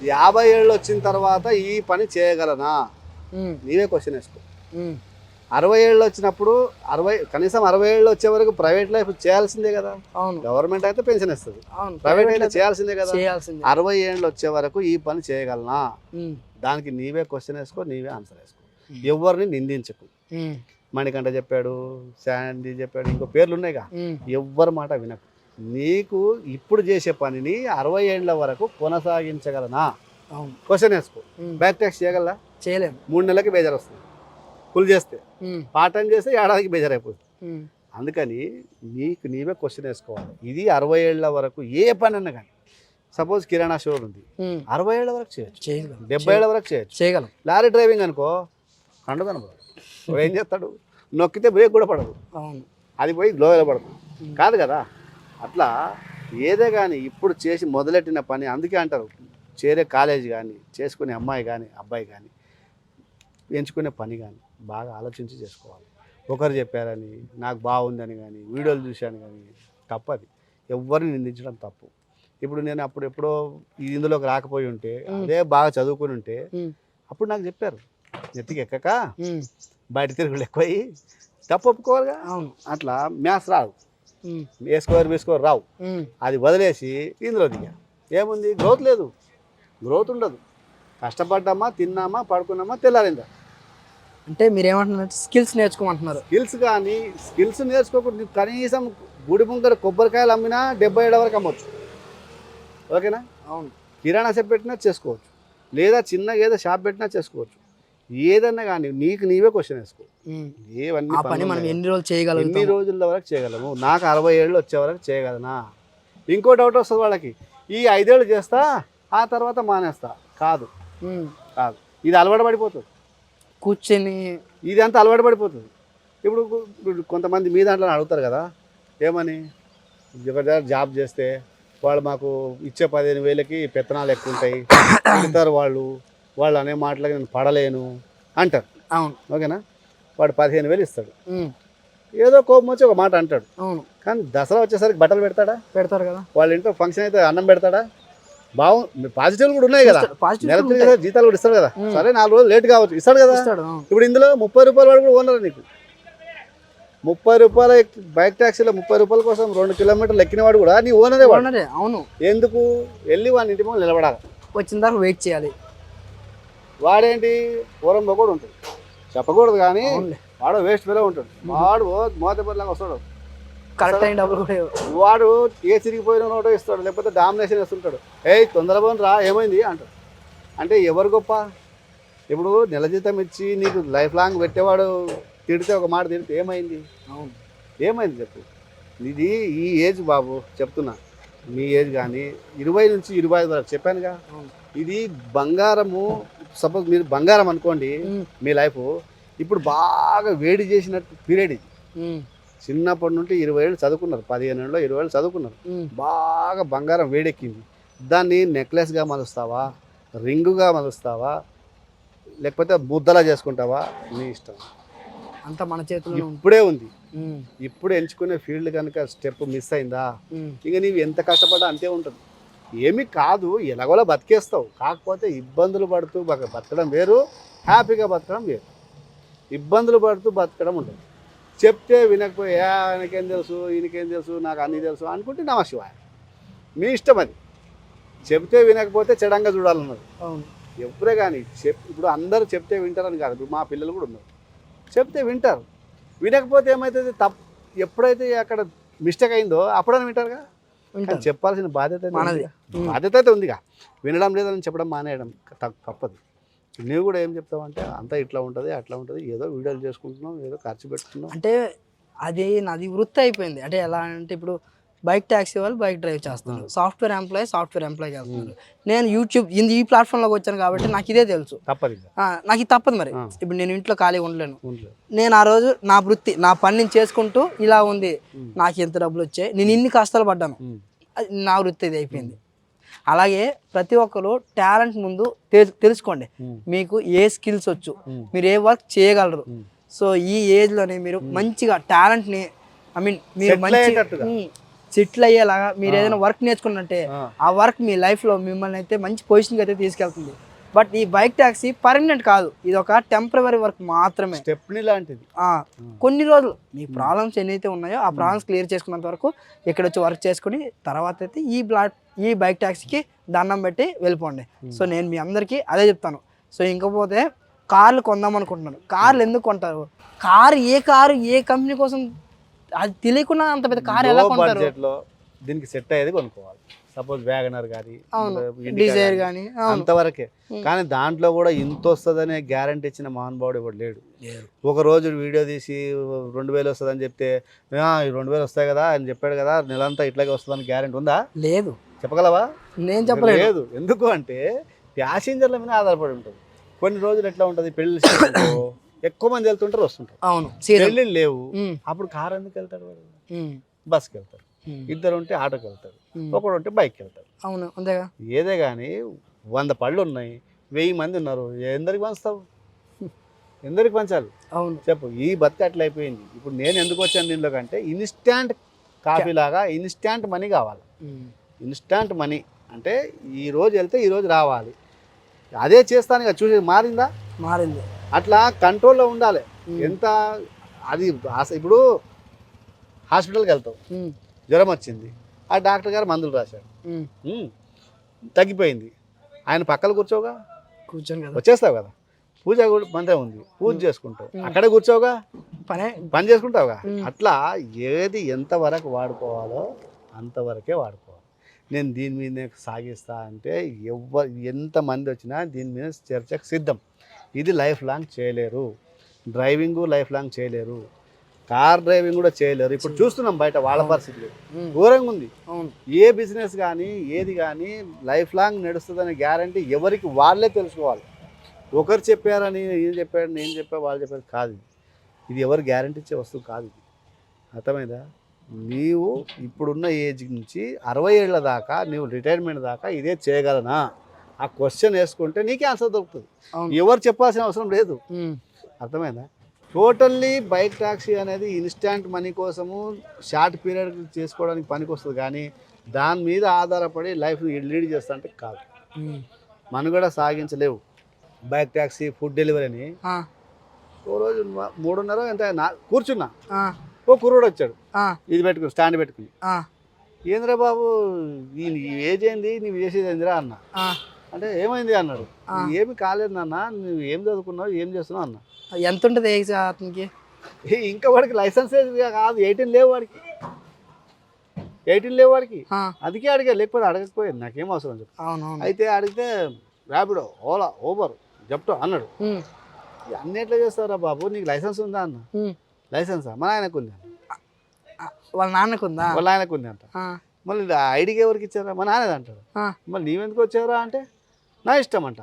50 ఏళ్ళు వచ్చిన తర్వాత ఈ పని చేయగలనా నీవే క్వశ్చన్ వేసుకో. 60 ఏళ్ళు వచ్చినప్పుడు కనీసం 60 ఏళ్ళు వచ్చే వరకు ప్రైవేట్ లైఫ్ చేయాల్సిందే కదా. గవర్నమెంట్ అయితే పెన్షన్ ఇస్తుంది, ప్రైవేట్ అయితే చేయాల్సిందే కదా. 60 ఏళ్ళు వచ్చే వరకు ఈ పని చేయగలనా, దానికి నీవే క్వశ్చన్ వేసుకో, నీవే ఆన్సర్ వేసుకో. ఎవరిని నిందించకు. మణికంఠ చెప్పాడు, శాండీ చెప్పాడు, ఇంకో పేర్లు ఉన్నాయిగా, ఎవ్వరి మాట వినకు. నీకు ఇప్పుడు చేసే పనిని 60 ఏళ్ళ వరకు కొనసాగించగలనా క్వశ్చన్ వేసుకో. బ్యాక్ ట్యాక్స్ చేయగలరా? చేయలేము. 3 నెలలకి బేజారు వస్తుంది, ఫుల్ చేస్తే. పార్ట్ టైం చేస్తే ఏడాదికి బేజారు అయిపోతుంది. అందుకని నీకు నీవే క్వశ్చన్ వేసుకోవాలి. ఇది 60 ఏళ్ళ వరకు ఏ పని అన్నా కానీ, సపోజ్ కిరాణా స్టోర్ ఉంది, 60 ఏళ్ళ వరకు చేయొచ్చు, 70 ఏళ్ళ వరకు చేయగలం. లారీ డ్రైవింగ్ అనుకో, కండు కనపడదు, ఏం చేస్తాడు, నొక్కితే బ్రేక్ కూడా పడదు, అది పోయి గ్లోలో పడదు కాదు కదా. అట్లా ఏదే కానీ ఇప్పుడు చేసి మొదలెట్టిన పని, అందుకే అంటారు చేరే కాలేజ్ కానీ, చేసుకునే అమ్మాయి కానీ అబ్బాయి కానీ, ఎంచుకునే పని కానీ బాగా ఆలోచించి చేసుకోవాలి. ఒకరు చెప్పారని, నాకు బాగుందని కానీ, వీడియోలు చూశాను కానీ తప్పది. ఎవరిని నిందించడం తప్పు. ఇప్పుడు నేను అప్పుడు ఎప్పుడో ఇందులోకి రాకపోయి ఉంటే, అదే బాగా చదువుకుని ఉంటే, అప్పుడు నాకు చెప్పారు నెత్తికి ఎక్కక బయట తిరుగులు ఎక్కువయ్యి తప్పు ఒప్పుకోవాలిగా. అట్లా మ్యాథ్స్ రాదు, ఏ స్క్వేర్ బి స్క్వేర్ రావు, అది వదిలేసి ఇందులో దిగా ఏముంది, గ్రోత్ లేదు, గ్రోత్ ఉండదు. కష్టపడ్డామా, తిన్నామా, పడుకున్నామా, తెల్లారిందా. అంటే మీరు ఏమంటున్నారు, స్కిల్స్ నేర్చుకోమంటున్నారు. స్కిల్స్ కానీ స్కిల్స్ నేర్చుకోకుండా కనీసం గుడి ముందర కొబ్బరికాయలు అమ్మినా 70 ఏళ్ళ వరకు అమ్మవచ్చు, ఓకేనా. అవును. కిరాణా షాప్ పెట్టినా చేసుకోవచ్చు, లేదా చిన్నగా ఏదో షాప్ పెట్టినా చేసుకోవచ్చు. ఏదన్నా కానీ నీకు నీవే క్వశ్చన్ వేసుకో. ఏవన్నీ మనం ఎన్ని రోజులు చేయగలం, ఎన్ని రోజుల వరకు చేయగలము, నాకు 60 ఏళ్ళు వచ్చే వరకు చేయగలనా. ఇంకో డౌట్ వస్తుంది వాళ్ళకి, ఈ 5 ఏళ్ళు చేస్తా ఆ తర్వాత మానేస్తా. కాదు కాదు, ఇది అలవాటు పడిపోతుంది, కూర్చొని ఇది అంతా అలవాటు పడిపోతుంది. ఇప్పుడు కొంతమంది మీ దాంట్లో అడుగుతారు కదా, ఏమని జాబ్ చేస్తే వాళ్ళు మాకు ఇచ్చే 15,000కి పెత్తనాలు ఎక్కువ ఉంటాయి, అడుగుతారు వాళ్ళు, వాళ్ళు అనే మాటలకి నేను పడలేను అంటారు. అవును. ఓకేనా, వాడు 15,000 ఇస్తాడు, ఏదో కోపం వచ్చి ఒక మాట అంటాడు. అవును. కానీ దసరా వచ్చేసరికి బట్టలు పెడతారు కదా, వాళ్ళ ఇంట్లో ఫంక్షన్ అయితే అన్నం పెడతాడా? పాజిటివ్లు కూడా ఉన్నాయి కదా, నెల జీతాలు కూడా ఇస్తాడు కదా. సరే 4 రోజులు లేట్ కావచ్చు, ఇస్తాడు కదా. ఇప్పుడు ఇందులో 30 రూపాయలు వాడు కూడా ఓనర్. నీకు 30 రూపాయల బైక్ ట్యాక్సీలో 30 రూపాయల కోసం 2 కిలోమీటర్లు ఎక్కినవాడు కూడా నీ ఓనరే. అవును. ఎందుకు? వెళ్ళి వాడి ఇంటి ముందు నిలబడాలి, వచ్చిన తర్వాత వెయిట్ చేయాలి. వాడేంటి పూరం కూడా ఉంటుంది, చెప్పకూడదు కానీ వాడు వేస్ట్ ఫెలో ఉంటాడు. వాడు మోతపల్లిలాగా వస్తాడు, కరెక్ట్ అయిన డబ్బులు కూడా వాడు ఏ చిరిగిపోయిన నోటో ఇస్తాడు, లేకపోతే డామినేషన్ వేస్తుంటాడు. ఏయ్ తొందరగా రా ఏమైంది అంటాడు. అంటే ఎవరు గొప్ప? ఇప్పుడు నెల జీతం ఇచ్చి నీకు లైఫ్ లాంగ్ పెట్టేవాడు తిడితే ఒక మాట తిడితే ఏమైంది? ఏమైంది చెప్పు. ఇది ఈ ఏజ్ బాబు చెప్తున్నా, మీ ఏజ్ కానీ 20 నుంచి 25 వరకు చెప్పానుగా. ఇది బంగారము. సపోజ్ మీరు బంగారం అనుకోండి, మీ లైఫ్ ఇప్పుడు బాగా వేడి చేసినట్టు పీరియడ్ ఇది. చిన్నప్పటి నుండి 20 ఏళ్ళు చదువుకున్నారు, 15 ఏళ్ళు 20 ఏళ్ళు చదువుకున్నారు, బాగా బంగారం వేడెక్కింది. దాన్ని నెక్లెస్గా మలుస్తావా, రింగుగా మలుస్తావా, లేకపోతే ముద్దలా చేసుకుంటావా, నీ ఇష్టం. అంత మన చేతిలో ఇప్పుడే ఉంది. ఇప్పుడు ఎంచుకునే ఫీల్డ్ కనుక స్టెప్ మిస్ అయిందా, ఇక నీవు ఎంత కష్టపడ్డా అంతే ఉంటుంది. ఏమీ కాదు, ఎలాగోలా బతికేస్తావు. కాకపోతే ఇబ్బందులు పడుతూ బతకడం వేరు, హ్యాపీగా బతకడం వేరు. ఇబ్బందులు పడుతూ బతకడం ఉంటుంది. చెప్తే వినకపోయి ఆయనకేం తెలుసు, ఈయనకేం తెలుసు, నాకు అన్నీ తెలుసు అనుకుంటే నమశివాయ, మీ ఇష్టం. అది చెప్తే వినకపోతే చెడంగా చూడాలన్నారు. ఎప్పుడే కానీ ఇప్పుడు అందరూ చెప్తే వింటారని కాదు. ఇప్పుడు మా పిల్లలు కూడా ఉన్నారు, చెప్తే వింటారు. వినకపోతే ఏమవుతుంది? ఎప్పుడైతే అక్కడ మిస్టేక్ అయిందో అప్పుడని వింటారుగా. చెప్పాల్సిన బాధ్యత అయితే ఉందిగా. వినడం లేదని చెప్పడం మానేయడం తప్పదు. నువ్వు కూడా ఏం చెప్తావు అంటే అంతా ఇట్లా ఉంటుంది అట్లా ఉంటుంది, ఏదో వీడియోలు చేసుకుంటున్నాం, ఏదో ఖర్చు పెట్టుకున్నాం. అంటే అది నాది వృత్తి అయిపోయింది. అంటే ఎలా అంటే ఇప్పుడు బైక్ ట్యాక్సీ వాళ్ళు బైక్ డ్రైవ్ చేస్తున్నారు, సాఫ్ట్వేర్ ఎంప్లాయీ చేస్తున్నారు. నేను యూట్యూబ్ ఈ ప్లాట్ఫామ్లోకి వచ్చాను కాబట్టి నాకు ఇదే తెలుసు. తప్పదు, నాకు ఇది తప్పదు. మరి ఇప్పుడు నేను ఇంట్లో ఖాళీ ఉండలేను. నేను ఆ రోజు నా వృత్తి నా పని నేను చేసుకుంటూ ఇలా ఉంది, నాకు ఎంత డబ్బులు వచ్చాయి, నేను ఇన్ని కష్టాలు పడ్డాను, నా వృత్తి ఇది అయిపోయింది. అలాగే ప్రతి ఒక్కరు టాలెంట్ ముందు తెలుసుకోండి. మీకు ఏ స్కిల్స్ వచ్చు, మీరు ఏ వర్క్ చేయగలరు. సో ఈ ఏజ్లోనే మీరు మంచిగా టాలెంట్ని మీరు మంచి సెటిల్ అయ్యేలాగా మీరు ఏదైనా వర్క్ నేర్చుకున్నట్టే ఆ వర్క్ మీ లైఫ్లో మిమ్మల్ని అయితే మంచి పొజిషన్కి అయితే తీసుకెళ్తుంది. బట్ ఈ బైక్ ట్యాక్సీ పర్మనెంట్ కాదు, ఇది ఒక టెంపరరీ వర్క్ మాత్రమే, స్టెప్నీ లాంటిది. కొన్ని రోజులు మీ ప్రాబ్లమ్స్ ఎన్నైతే ఉన్నాయో ఆ ప్రాబ్లమ్స్ క్లియర్ చేసుకున్నంత వరకు ఇక్కడ వచ్చి వర్క్ చేసుకుని తర్వాత అయితే ఈ బైక్ ట్యాక్సీకి దండం పెట్టి వెళ్ళిపోండి. సో నేను మీ అందరికీ అదే చెప్తాను. సో ఇంకపోతే కార్లు కొందాం అనుకుంటున్నాను. కార్లు ఎందుకు కొంటారు? కారు ఏ కంపెనీ కోసం అది తెలియకుండా అంత పెద్ద కార్ ఎలా కొంటారు? బడ్జెట్లో దీనికి సెట్ అయ్యేది కొనుక్కోవాలి. సపోజ్ వ్యాగనర్ కానీ డిజైర్ కానీ అంతవరకే. కానీ దాంట్లో కూడా ఇంత వస్తుందనే గ్యారంటీ ఇచ్చిన మహానుభావుడు ఎవడు లేడు. ఒక రోజు వీడియో తీసి 2,000 వస్తుందని చెప్తే 2,000 వస్తాయి కదా అని చెప్పాడు కదా, నెలంతా ఇట్లాగే వస్తుందని గ్యారంటీ ఉందా? లేదు. చెప్పగలవా? నేను చెప్పలేదు. ఎందుకు అంటే ప్యాసింజర్ల మీద ఆధారపడి ఉంటుంది. కొన్ని రోజులు ఎట్లా ఉంటుంది, పెళ్లి ఎక్కువ మంది వెళ్తుంటారు వస్తుంటారు, పెళ్ళిళ్ళు లేవు, అప్పుడు కారు ఎందుకు వెళ్తాడు వాడు? బస్కి వెళ్తారు. ఇద్దరు ఉంటే ఆటోకి వెళ్తారు, ఒకడు ఉంటే బైక్కి వెళ్తారు. అవును అంతేగా. ఏదే కానీ 100 పళ్ళు ఉన్నాయి, 1000 మంది ఉన్నారు, ఎందరికి పంచుతావు? ఎందరికి పంచాలి? అవును చెప్పు. ఈ బతుకు అట్లా అయిపోయింది. ఇప్పుడు నేను ఎందుకు వచ్చాను దీనిలో కంటే ఇన్స్టాంట్ కాఫీ లాగా ఇన్స్టాంట్ మనీ కావాలి. ఇన్స్టాంట్ మనీ అంటే ఈ రోజు వెళ్తే ఈ రోజు రావాలి, అదే చేస్తాను ఇక. చూసి మారింది. అట్లా కంట్రోల్లో ఉండాలి. ఎంత అది ఇప్పుడు హాస్పిటల్కి వెళ్తావు, జ్వరం వచ్చింది, ఆ డాక్టర్ గారు మందులు రాశాడు, తగ్గిపోయింది, ఆయన పక్కన కూర్చోగా వచ్చేస్తావు కదా. పూజ మంత్రం ఉంది, పూజ చేసుకుంటావు, అక్కడే కూర్చోవుగా, పని చేసుకుంటావుగా. అట్లా ఏది ఎంతవరకు వాడుకోవాలో అంతవరకే వాడుకోవాలి. నేను దీని మీద సాగిస్తా అంటే ఎంతమంది వచ్చినా దీని మీద చర్చకు సిద్ధం. ఇది లైఫ్ లాంగ్ చేయలేరు. డ్రైవింగ్ లైఫ్ లాంగ్ చేయలేరు, కార్ డ్రైవింగ్ కూడా చేయలేరు. ఇప్పుడు చూస్తున్నాం బయట వాళ్ళ పరిస్థితులు ఘోరంగా ఉంది. ఏ బిజినెస్ కానీ ఏది కానీ లైఫ్ లాంగ్ నడుస్తుందనే గ్యారంటీ ఎవరికి వాళ్ళే తెలుసుకోవాలి. ఒకరు చెప్పారని నేను చెప్పాడు, నేను చెప్పా, వాళ్ళు చెప్పారు కాదు. ఇది ఎవరు గ్యారంటీ ఇచ్చే వస్తువు కాదు. ఇది అర్థమైందా? నీవు ఇప్పుడున్న ఏజ్ నుంచి 60 ఏళ్ళ దాకా, నీవు రిటైర్మెంట్ దాకా ఇదే చేయగలనా ఆ క్వశ్చన్ వేసుకుంటే నీకే ఆన్సర్ దొరుకుతుంది. ఎవరు చెప్పాల్సిన అవసరం లేదు. అర్థమైందా? టోటల్లీ బైక్ టాక్సీ అనేది ఇన్స్టాంట్ మనీ కోసము షార్ట్ పీరియడ్ చేసుకోవడానికి పనికి వస్తుంది, కానీ దాని మీద ఆధారపడి లైఫ్ లీడ్ చేస్తా అంటే కాదు. మనుగడ సాగించలేవు. బైక్ టాక్సీ, ఫుడ్ డెలివరీ అని ఓ రోజు 3:30 ఎంత కూర్చున్నా, ఓ కుర్రోడు వచ్చాడు ఇది పెట్టుకుని స్టాండ్ పెట్టుకుని, ఏంద్రా బాబు నీ ఏజ్ ఏంది, నీవు చేసేది ఏందిరా అన్న. అంటే ఏమైంది అన్నాడు. ఏమి కాలేదు నాన్న, నువ్వు ఏం చదువుకున్నావు, ఏం చేస్తున్నావు అన్న. ఎంత ఉంటుంది ఏజ్ అతనికి? ఇంకా వాడికి లైసెన్స్ కాదు, 18 లేవు వాడికి, 18 లేవు వాడికి. అందుకే అడిగా, లేకపోతే అడగకపోయాను, నాకేం అవసరం చెప్పు. అయితే అడిగితే ర్యాపిడో, ఓలా, ఊబర్, జెప్టో అన్నాడు. అన్ని ఎట్లా చేస్తారా బాబు, నీకు లైసెన్స్ ఉందా అన్న. లైసెన్సా? మా నాయనకు ఉంది. వాళ్ళ నాన్నకు ఉందా? వాళ్ళ నాయనకు ఉంది అంట. మళ్ళీ ఐడికి ఎవరికి ఇచ్చారా? మా నాన్నది అంటాడు. మళ్ళీ నీవెందుకు వచ్చావురా అంటే నా ఇష్టం అంట.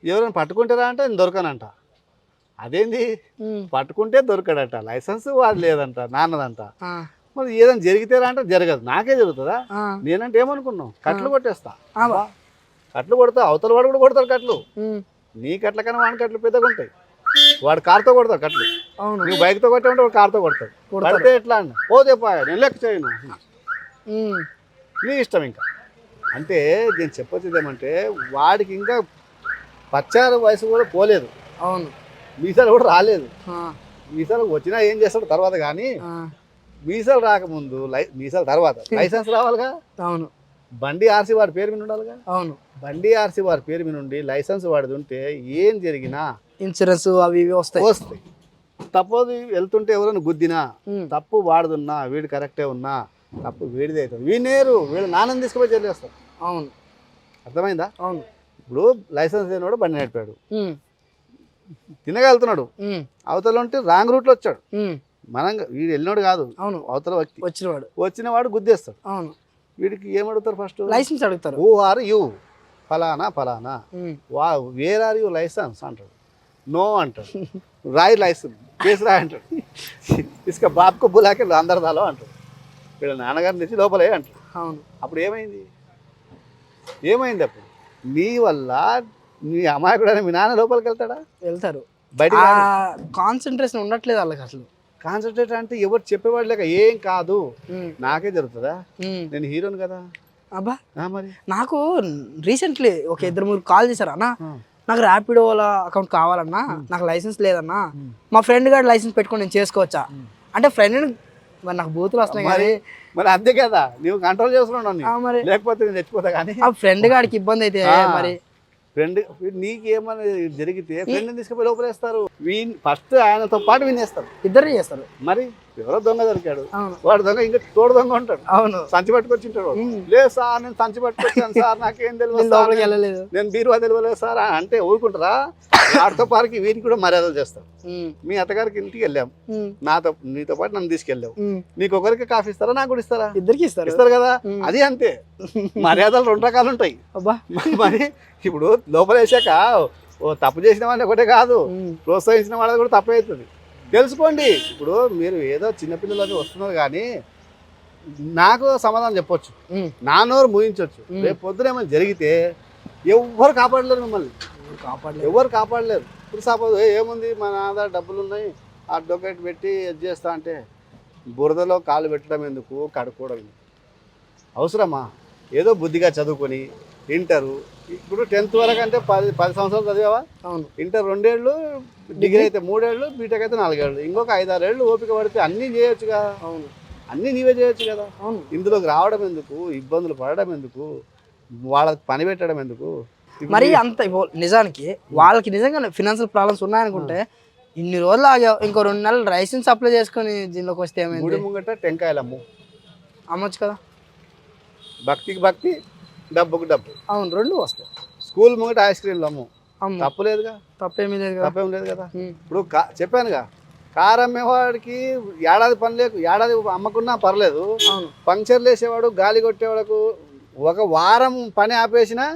ఎవరైనా పట్టుకుంటారా అంటే నేను దొరకనంట. అదేంది, పట్టుకుంటే దొరకడట, లైసెన్స్ వాడు లేదంట, నాన్నదంట. మరి ఏదైనా జరిగితేరా అంటే జరగదు, నాకే జరుగుతుందా? నేనంటే ఏమనుకున్నావు, కట్లు కొట్టేస్తా. కట్లు కొడతా, అవతల వాడు కూడా కొడతాడు కట్లు. నీ కట్ల కన్నా వాడి కట్లు పెద్దగా ఉంటాయి. వాడు కార్తో కొడతాడు కట్లు, నువ్వు బైక్తో కొట్టామంటే వాడు కార్తో కొడతాడు. పడితే ఎట్లా అన్న, పోతే పాయ, నేను లెక్క చేయను, నీ ఇష్టం. ఇంకా అంటే నేను చెప్పొచ్చేది ఏమంటే, వాడికి ఇంకా పచ్చారు వయసు కూడా పోలేదు, అవును, మీసాలు కూడా రాలేదు. మీసాలు వచ్చినా ఏం చేస్తాడు తర్వాత, కానీ మీసాలు రాకముందు మీసాలు తర్వాత లైసెన్స్ రావాలిగా. అవును, బండి ఆర్సీ వాడి పేరు మీద ఉండాలిగా. అవును, బండి ఆర్సీ వాడి పేరు మీద ఉండి లైసెన్స్ వాడిది ఉంటే ఏం జరిగినా ఇన్సూరెన్స్ అవి ఇవి వస్తాయి. తప్పదు వెళ్తుంటే ఎవరైనా గుద్దినా, తప్పు వాడుతున్నా, వీడు కరెక్టే ఉన్నా తప్పు వీడిదే అవుతుంది. వీళ్ళు నాన్నని తీసుకుపోయి చెల్లేస్తారు. అవును, అర్థమైందా? అవును. ఇప్పుడు లైసెన్స్ లేనివాడు బండి నడిపాడు, తినగలుగుతున్నాడు, అవతల ఉంటే రాంగ్ రూట్లో వచ్చాడు, మనం వీడు వెళ్ళినాడు కాదు, అవును, అవతల వచ్చినవాడు గుద్దేస్తాడు. అవును, వీడికి ఏమడుగుతారు? ఫస్ట్ లైసెన్స్ అడుగుతారు. హూ ఆర్ యూ, ఫలానా ఫలానా. వేర్ ఆర్ యూ లైసెన్స్ అంటాడు. నో అంటాడు. రాయి లైసెన్స్, కేసు రాయి అంటాడు. ఇసుక బాప్కు బులాకే అందరు దాలో అంటాడు. వీళ్ళ నాన్నగారిని తెచ్చి లోపలే అంటాడు. అవును, అప్పుడు ఏమైంది? అప్పుడు నీ వల్ల నీ అమాయకుడైన మీ నాన్న లోపలికి వెళ్తారు. బయట కాన్సన్ట్రేషన్ ఉండట్లేదు వాళ్ళకి. అసలు కాన్సన్ట్రేట్ అంటే ఎవరు చెప్పేవాడు లేక ఏం కాదు, నాకే జరుగుతుందా, నేను హీరోని కదా. అబ్బా, మరి నాకు రీసెంట్లీ ఒక 2-3 కాల్ చేశారు. అన్న నాకు ర్యాపిడో అకౌంట్ కావాలన్నా, నాకు లైసెన్స్ లేదన్నా, మా ఫ్రెండ్ గారు లైసెన్స్ పెట్టుకొని నేను చేసుకోవచ్చా అంటే, ఫ్రెండ్ మరి నాకు బూతులు వస్తున్నాయి. మరి అంతే కదా, నువ్వు కంట్రోల్ చేసుకున్నావు, లేకపోతే నేను తెచ్చిపోతా. కానీ ఆ ఫ్రెండ్ గాడికి ఇబ్బంది అయితే మరి ఫ్రెండ్ నీకేమన్నా జరిగితే ఫ్రెండ్ తీసుకుపోయి లోపలేస్తారు. ఫస్ట్ ఆయనతో పాటు వినేస్తారు, ఇద్దరు చేస్తారు. మరి ఎవరో దొంగ దొరికాడు, వాడు దొంగ ఇంకా తోడు దొంగ ఉంటాడు. అవును, సంచి పట్టుకొచ్చి ఉంటాడు. లేదు సార్ నేను సంచి పట్టుకొచ్చాను సార్, నాకేం తెలియదు, నేను బీరువా తెలియలేదు సార్ అంటే ఊరుకుంటారా? వాడితో పాటుకి వీరికి కూడా మర్యాదలు చేస్తారు. మీ అత్తగారికి ఇంటికి వెళ్ళాం, నీతో పాటు నన్ను తీసుకెళ్ళావు, నీకు ఒకరికి కాఫీ ఇస్తారా, నాకు కూడా ఇస్తారా? ఇద్దరికి ఇస్తారు కదా. అది అంతే, మర్యాదలు 2 రకాలు ఉంటాయి. మరి ఇప్పుడు లోపలేసాక ఓ తప్పు చేసిన వాళ్ళని ఒకటే కాదు, ప్రోత్సహించిన వాళ్ళది కూడా తప్పే అవుతుంది. తెలుసుకోండి. ఇప్పుడు మీరు ఏదో చిన్నపిల్లలని వస్తున్నారు, కానీ నాకు సమాధానం చెప్పొచ్చు, నా నోరు ముగించవచ్చు. రేపు పొద్దున ఏమైనా జరిగితే ఎవరు కాపాడలేరు, మిమ్మల్ని ఎవరు కాపాడలేరు. ఇప్పుడు సపోజ్ ఏముంది, మన ఆధార్ డబ్బులు ఉన్నాయి, అడ్వకేట్ పెట్టి ఇది చేస్తా అంటే బురదలో కాలు పెట్టడం ఎందుకు, కడుక్కోవడం ఎందుకు? అవసరమా? ఏదో బుద్ధిగా చదువుకొని ఇంటరు, ఇప్పుడు 10th వరకు అంటే 10 సంవత్సరాలు చదివావా? అవును. ఇంటర్ 2 ఏళ్ళు, డిగ్రీ అయితే 3 ఏళ్ళు, బీటెక్ అయితే 4 ఏళ్ళు, ఇంకొక 5-6 ఏళ్ళు ఓపిక పడితే అన్నీ చేయొచ్చు కదా. అవును, అన్నీ నీవే చేయొచ్చు కదా. అవును, ఇందులోకి రావడం ఎందుకు, ఇబ్బందులు పడడం ఎందుకు, వాళ్ళకి పని పెట్టడం ఎందుకు? మరి అంత నిజానికి వాళ్ళకి నిజంగా ఫినాన్షియల్ ప్రాబ్లమ్స్ ఉన్నాయనుకుంటే ఇన్ని రోజులు ఆగావు, ఇంకో 2 నెలలు లైసెన్స్ అప్లై చేసుకొని దీనిలోకి వస్తే ఏమైంది? గుడి ముంగట టెంకాయలు అమ్మొచ్చు కదా. భక్తికి భక్తి, డబ్బుకు డబ్బు. అవును, 2 వస్తాయి. స్కూల్ ముంగట ఐస్ క్రీమ్లు తప్పులేదుగా, తప్పేం లేదు కదా. ఇప్పుడు చెప్పానుగా, కారు అమ్మేవాడికి ఏడాది పని లేకు, ఏడాది అమ్మకున్నా పర్లేదు. పంక్చర్లు వేసేవాడు, గాలి కొట్టేవాడుకు 1 వారం పని ఆపేసినా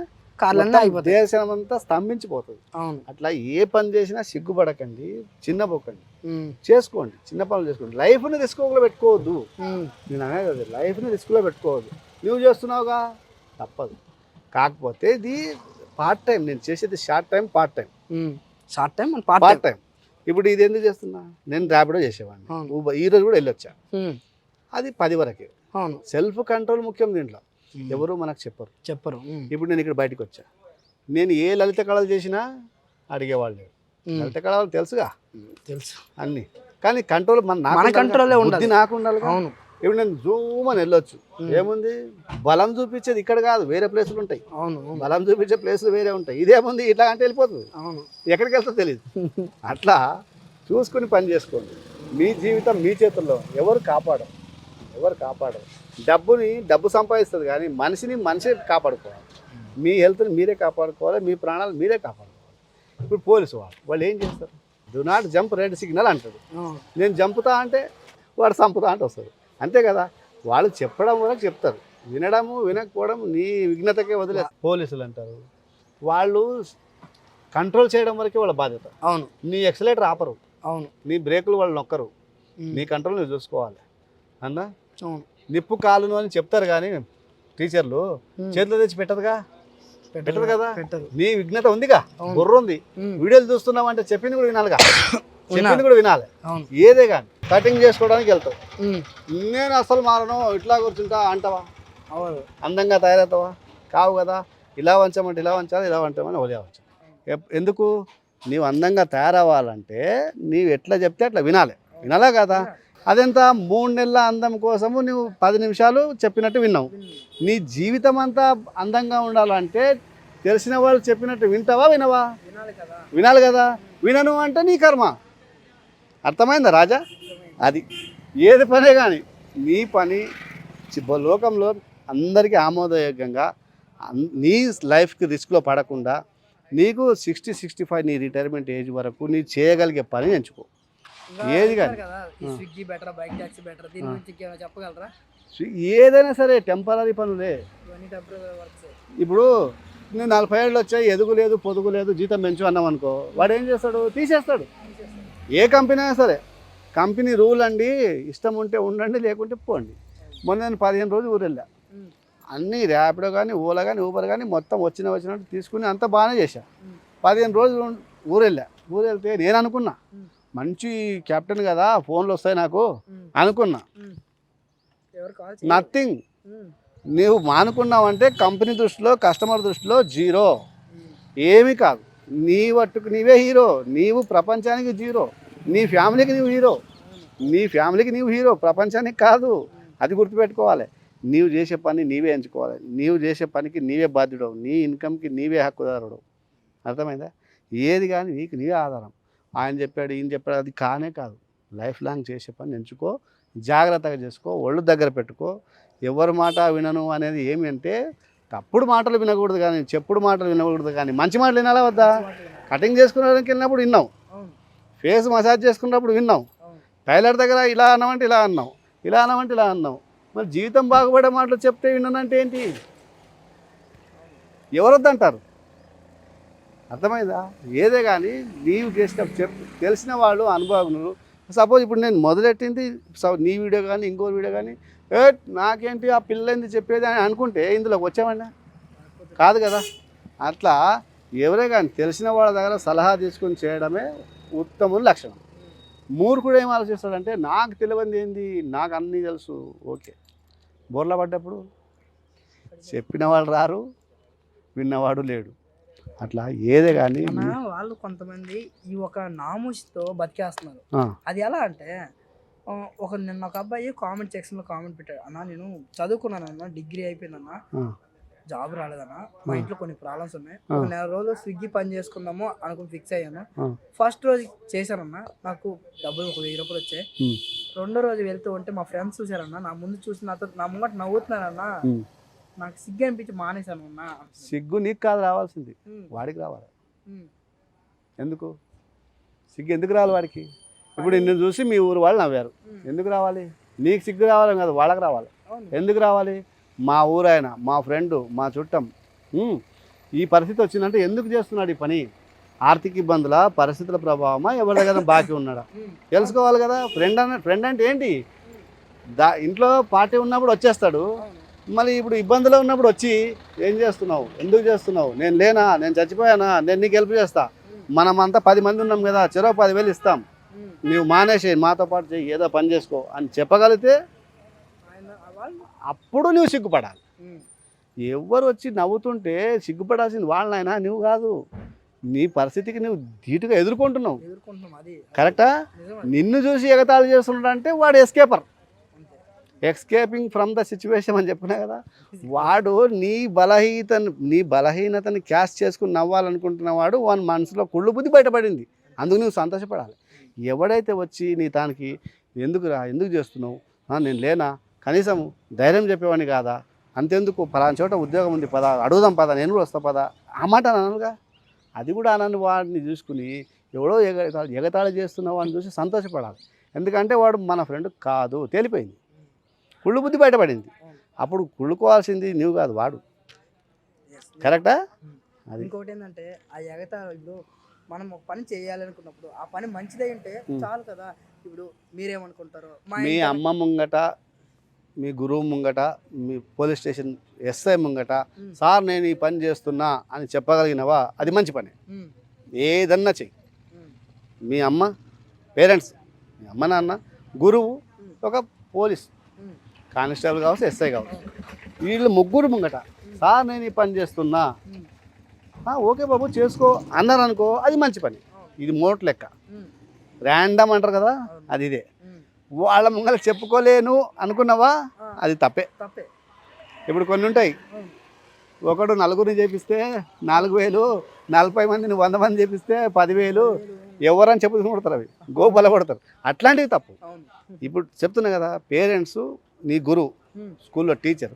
దేశం అంతా స్తంభించిపోతుంది. అట్లా ఏ పని చేసినా సిగ్గుపడకండి, చిన్నపోకండి, చేసుకోండి, చిన్న పనులు చేసుకోండి. లైఫ్ని రిస్క్లో పెట్టుకోవద్దు. నేను అనేది లైఫ్ని రిస్క్లో పెట్టుకోవద్దు. నువ్వు చేస్తున్నావుగా, తప్పదు. కాకపోతే ఇది పార్ట్ టైం, నేను చేసేది short time part time. Short time part time. ఇప్పుడు ఇది ఎందుకు చేస్తున్నా, నేను ర్యాపిడో చేసేవాడిని, ఈ రోజు కూడా వెళ్ళొచ్చా, అది 10 వరకే. సెల్ఫ్ కంట్రోల్ ముఖ్యం దీంట్లో, ఎవరు మనకు చెప్పరు. ఇప్పుడు నేను ఇక్కడ బయటకు వచ్చా, నేను ఏ లలిత కళలు చేసినా అడిగేవాళ్ళు. లలిత కళలు తెలుసు అన్ని, కానీ కంట్రోల్ మన కంట్రోల్ ఉండాలి, నాకు ఉండాలి. ఇప్పుడు నేను జూమ్ అని వెళ్ళొచ్చు, ఏముంది బలం చూపించేది ఇక్కడ కాదు, వేరే ప్లేసులు ఉంటాయి. బలం చూపించే ప్లేసులు వేరే ఉంటాయి. ఇదేముంది ఇట్లా అంటే వెళ్ళిపోతుంది, ఎక్కడికి వెళ్తా తెలియదు. అట్లా చూసుకుని పని చేసుకోండి. మీ జీవితం మీ చేతుల్లో, ఎవరు కాపాడరు. డబ్బు సంపాదిస్తుంది కానీ మనిషి కాపాడుకోవాలి. మీ హెల్త్ని మీరే కాపాడుకోవాలి, మీ ప్రాణాలు మీరే కాపాడుకోవాలి. ఇప్పుడు పోలీసు వాళ్ళు ఏం చేస్తారు, do not jump red signal అంటాడు, నేను జంపుతా అంటే వాడు చంపుతా అంటే వస్తాడు, అంతే కదా. వాళ్ళు చెప్పడం వరకు చెప్తారు, వినడము వినకపోవడం నీ విఘ్నతకే వదిలే. పోలీసులు అంటారు, వాళ్ళు కంట్రోల్ చేయడం వరకే వాళ్ళ బాధ్యత. అవును, నీ ఎక్సలేటర్ ఆపరు, అవును, నీ బ్రేకులు వాళ్ళు నొక్కరు, నీ కంట్రోల్ నువ్వు చూసుకోవాలి అన్నా. నిప్పు కాలును అని చెప్తారు కానీ టీచర్లు చేతిలో తెచ్చి పెట్టరు కదా. నీ విఘ్నత ఉందిగా, బుర్ర ఉంది, వీడియోలు చూస్తున్నావు అంటే చెప్పింది కూడా వినాలిగా, చెప్పింది కూడా వినాలి. ఏదే కానీ కటింగ్ చేసుకోవడానికి వెళ్తావు, నేను అసలు మారను ఇట్లా కూర్చుంటా అంటావా, అందంగా తయారవుతావా, కావు కదా. ఇలా వంచమంటే ఇలా వంచాలి, ఇలా వంచమని ఒలియా వంచాలి. ఎందుకు, నీవు అందంగా తయారవ్వాలంటే నీవు ఎట్లా చెప్తే అట్లా వినాలా కదా. అదెంత 3 నెలల అందం కోసము నువ్వు 10 నిమిషాలు చెప్పినట్టు విన్నావు. నీ జీవితం అంతా అందంగా ఉండాలంటే తెలిసిన వాళ్ళు చెప్పినట్టు వింటావా వినవా, వినాలి కదా. వినను అంటే నీ కర్మ. అర్థమైందా రాజా? అది ఏది పనే కానీ నీ పని లోకంలో అందరికీ ఆమోదయోగ్యంగా, నీ లైఫ్కి రిస్క్లో పడకుండా, నీకు 60-65 నీ రిటైర్మెంట్ ఏజ్ వరకు నీ చేయగలిగే పని ఎంచుకో. ఏది కానీ ఏదైనా సరే టెంపరీ పనులే. ఇప్పుడు నేను 40 ఏళ్ళు వచ్చాయి, ఎదుగు లేదు పొదుగు లేదు, జీతం పెంచు అన్నాం అనుకో, వాడు ఏం చేస్తాడు, తీసేస్తాడు. ఏ కంపెనీ అయినా సరే, కంపెనీ రూల్ అండి, ఇష్టం ఉంటే ఉండండి లేకుంటే పోండి. మొన్న నేను 15 రోజులు ఊరు వెళ్ళా, అన్నీ ర్యాపిడో కానీ ఓలా కానీ ఊబర్ కానీ మొత్తం వచ్చినట్టు తీసుకుని అంతా బాగానే చేశా. 15 రోజులు ఊరు వెళ్తే నేను అనుకున్నా మంచి కెప్టెన్ కదా, ఫోన్లు వస్తాయి నాకు అనుకున్నా. నథింగ్. నీవు మానుకున్నావంటే కంపెనీ దృష్టిలో, కస్టమర్ దృష్టిలో జీరో, ఏమీ కాదు. నీ వట్టుకు నీవే హీరో, నీవు ప్రపంచానికి జీరో. నీ ఫ్యామిలీకి నీవు హీరో, ప్రపంచానికి కాదు. అది గుర్తుపెట్టుకోవాలి. నీవు చేసే పని నీవే ఎంచుకోవాలి, నీవు చేసే పనికి నీవే బాధ్యుడు, నీ ఇన్కమ్కి నీవే హక్కుదారుడు. అర్థమైందా? ఏది కానీ నీవే ఆధారం. ఆయన చెప్పాడు ఈయన చెప్పాడు అది కాదు. లైఫ్ లాంగ్ చేసే పని ఎంచుకో, జాగ్రత్తగా చేసుకో, ఒళ్ళు దగ్గర పెట్టుకో. ఎవరి మాట వినను అనేది ఏమి అంటే తప్పుడు మాటలు వినకూడదు కానీ, చెప్పుడు మాటలు వినకూడదు కానీ, మంచి మాటలు వినాలా వద్దా? కటింగ్ చేసుకునేదానికి వెళ్ళినప్పుడు విన్నావు, ఫేస్ మసాజ్ చేసుకున్నప్పుడు విన్నావు, టైలర్ దగ్గర ఇలా అన్నామంటే ఇలా అన్నావు, ఇలా అన్నామంటే ఇలా అన్నావు. మరి జీవితం బాగుపడే మాటలు చెప్తే విన్నానంటే ఏంటి? ఎవరొద్దంటారు? అర్థమైందా? ఏదే కానీ నీవు చేసిన తెలిసిన వాళ్ళు అనుభవజ్ఞులు. సపోజ్ ఇప్పుడు నేను మొదలెట్టింది నీ వీడియో కానీ ఇంకో వీడియో కానీ, నాకేంటి ఆ పిల్లైంది చెప్పేది అని అనుకుంటే ఇందులోకి వచ్చామన్నా కాదు కదా. అట్లా ఎవరే కానీ తెలిసిన వాళ్ళ దగ్గర సలహా తీసుకొని చేయడమే ఉత్తమ లక్షణం. మూర్ఖుడు ఏం ఆలోచిస్తాడంటే నాకు తెలియంది ఏంది, నాకు అన్నీ తెలుసు. ఓకే, బోర్లా పడ్డప్పుడు చెప్పిన వాళ్ళు రారు, విన్నవాడు లేడు. అట్లా ఏదే కానీ వాళ్ళు కొంతమంది ఈ ఒక నామూషితో బతికేస్తున్నారు. అది ఎలా అంటే నిన్న ఒక అబ్బాయి కామెంట్ సెక్షన్లో కామెంట్ పెట్టాడు, అన్న నేను చదువుకున్నానన్న, డిగ్రీ అయిపోయిందన్న, జాబ్ రాలేదన్న, మా ఇంట్లో కొన్ని ప్రాబ్లమ్స్ ఉన్నాయి, ఒక నెల రోజులు స్విగ్గీ పని చేసుకుందాము అనుకుని ఫిక్స్ అయ్యాను. ఫస్ట్ రోజు చేశానన్న, నాకు డబ్బులు ఒక 1000 రూపాయలు వచ్చాయి. రెండో రోజు వెళ్తూ ఉంటే మా ఫ్రెండ్స్ చూసారన్న, నా ముందు చూసి నా ముంగట నవ్వుతున్నారన్న, నాకు సిగ్గు అనిపించి మానేశాను అన్న. సిగ్గు నీకు కాదు రావాల్సింది, వాడికి రావాలి. ఎందుకు సిగ్గు ఎందుకు రావాలి వాడికి? ఇప్పుడు నిన్ను చూసి మీ ఊరు వాళ్ళు నవ్వారు, ఎందుకు రావాలి? నీకు సిగ్గు రావాలి కాదు, వాళ్ళకి రావాలి. ఎందుకు రావాలి? మా ఊరాయన, మా ఫ్రెండు, మా చుట్టం ఈ పరిస్థితి వచ్చిందంటే ఎందుకు చేస్తున్నాడు ఈ పని? ఆర్థిక ఇబ్బందుల, పరిస్థితుల ప్రభావమా, ఎవరి దగ్గర బాకీ ఉన్నాడా తెలుసుకోవాలి కదా. ఫ్రెండ్ అంటే ఏంటి? ఇంట్లో పార్టీ ఉన్నప్పుడు వచ్చేస్తాడు, మళ్ళీ ఇప్పుడు ఇబ్బందిలో ఉన్నప్పుడు వచ్చి ఏం చేస్తున్నావు, ఎందుకు చేస్తున్నావు, నేను లేనా, నేను చచ్చిపోయానా, నేను నీకు హెల్ప్ చేస్తా, మనమంతా 10 మంది ఉన్నాం కదా, చెరో 10,000 ఇస్తాం, నువ్వు మానేసేయి, మాతో పాటు చెయ్యి, ఏదో పని చేసుకో అని చెప్పగలిగితే అప్పుడు నువ్వు సిగ్గుపడాలి. ఎవరు వచ్చి నవ్వుతుంటే సిగ్గుపడాల్సింది వాళ్ళనైనా నువ్వు కాదు. నీ పరిస్థితికి నువ్వు ధీటుగా ఎదుర్కొంటున్నావు. కరెక్టా? నిన్ను చూసి ఎగతాళి చేస్తున్నాడంటే వాడు ఎస్కేపింగ్ ఫ్రమ్ ద సిచ్యువేషన్ అని చెప్పుకున్నా కదా. వాడు నీ బలహీనతని క్యాష్ చేసుకుని నవ్వాలనుకుంటున్న వాడు వాని మనసులో కుళ్ళు బుద్ధి బయటపడింది. అందుకు నువ్వు సంతోషపడాలి. ఎవడైతే వచ్చి నీ దానికి ఎందుకు చేస్తున్నావు, నేను లేనా, కనీసం ధైర్యం చెప్పేవాడిని కాదా, అంతెందుకు పలానా చోట ఉద్యోగం ఉంది పదా, అడుగుదాం పదా, నేను కూడా వస్తా పదా, ఆ మాట అన్నానుగా. అది కూడా అన్నాను. వాడిని చూసుకుని ఎవడో ఎగతాళి చేస్తున్న వాడిని చూసి సంతోషపడాలి. ఎందుకంటే వాడు మన ఫ్రెండ్ కాదు, తేలిపోయింది, కుళ్ళు బుద్ధి బయటపడింది. అప్పుడు కుళ్ళుకోవాల్సింది నువ్వు కాదు, వాడు. కరెక్టా? అది ఇంకోటి ఏంటంటే ఆ ఎగతాళిలో మనం ఒక పని చేయాలనుకున్నప్పుడు ఆ పని మంచిదై ఉంటే చాలు కదా. ఇప్పుడు మీరేమనుకుంటారో, మీ అమ్మ ముంగట, మీ గురువు ముంగట, మీ పోలీస్ స్టేషన్ ఎస్ఐ ముంగట, సార్ నేను ఈ పని చేస్తున్నా అని చెప్పగలిగినవా, అది మంచి పని. ఏదన్నా చెయ్యి. మీ అమ్మ, పేరెంట్స్, మీ అమ్మ నాన్న, గురువు, ఒక పోలీస్ కానిస్టేబుల్ కావచ్చు, ఎస్ఐ కావచ్చు, వీళ్ళు ముగ్గురు ముంగట సార్ నేను ఈ పని చేస్తున్నా, ఓకే బాబు చేసుకో అన్నారు అనుకో, అది మంచి పని. ఇది మోట్ లెక్క, ర్యాండమ్ అంటారు కదా, అది ఇదే. వాళ్ళ ముంగల చెప్పుకోలేను అనుకున్నావా, అది తప్పే. ఇప్పుడు కొన్ని ఉంటాయి, ఒకడు 4 చేపిస్తే 4,000, 40 మందిని 100 మంది చేపిస్తే 10,000, ఎవరని చెప్పుకుంటారు, అవి గోపల కొడతారు. అట్లాంటివి తప్పు. ఇప్పుడు చెప్తున్నా కదా, పేరెంట్స్, నీ గురువు, స్కూల్లో టీచర్,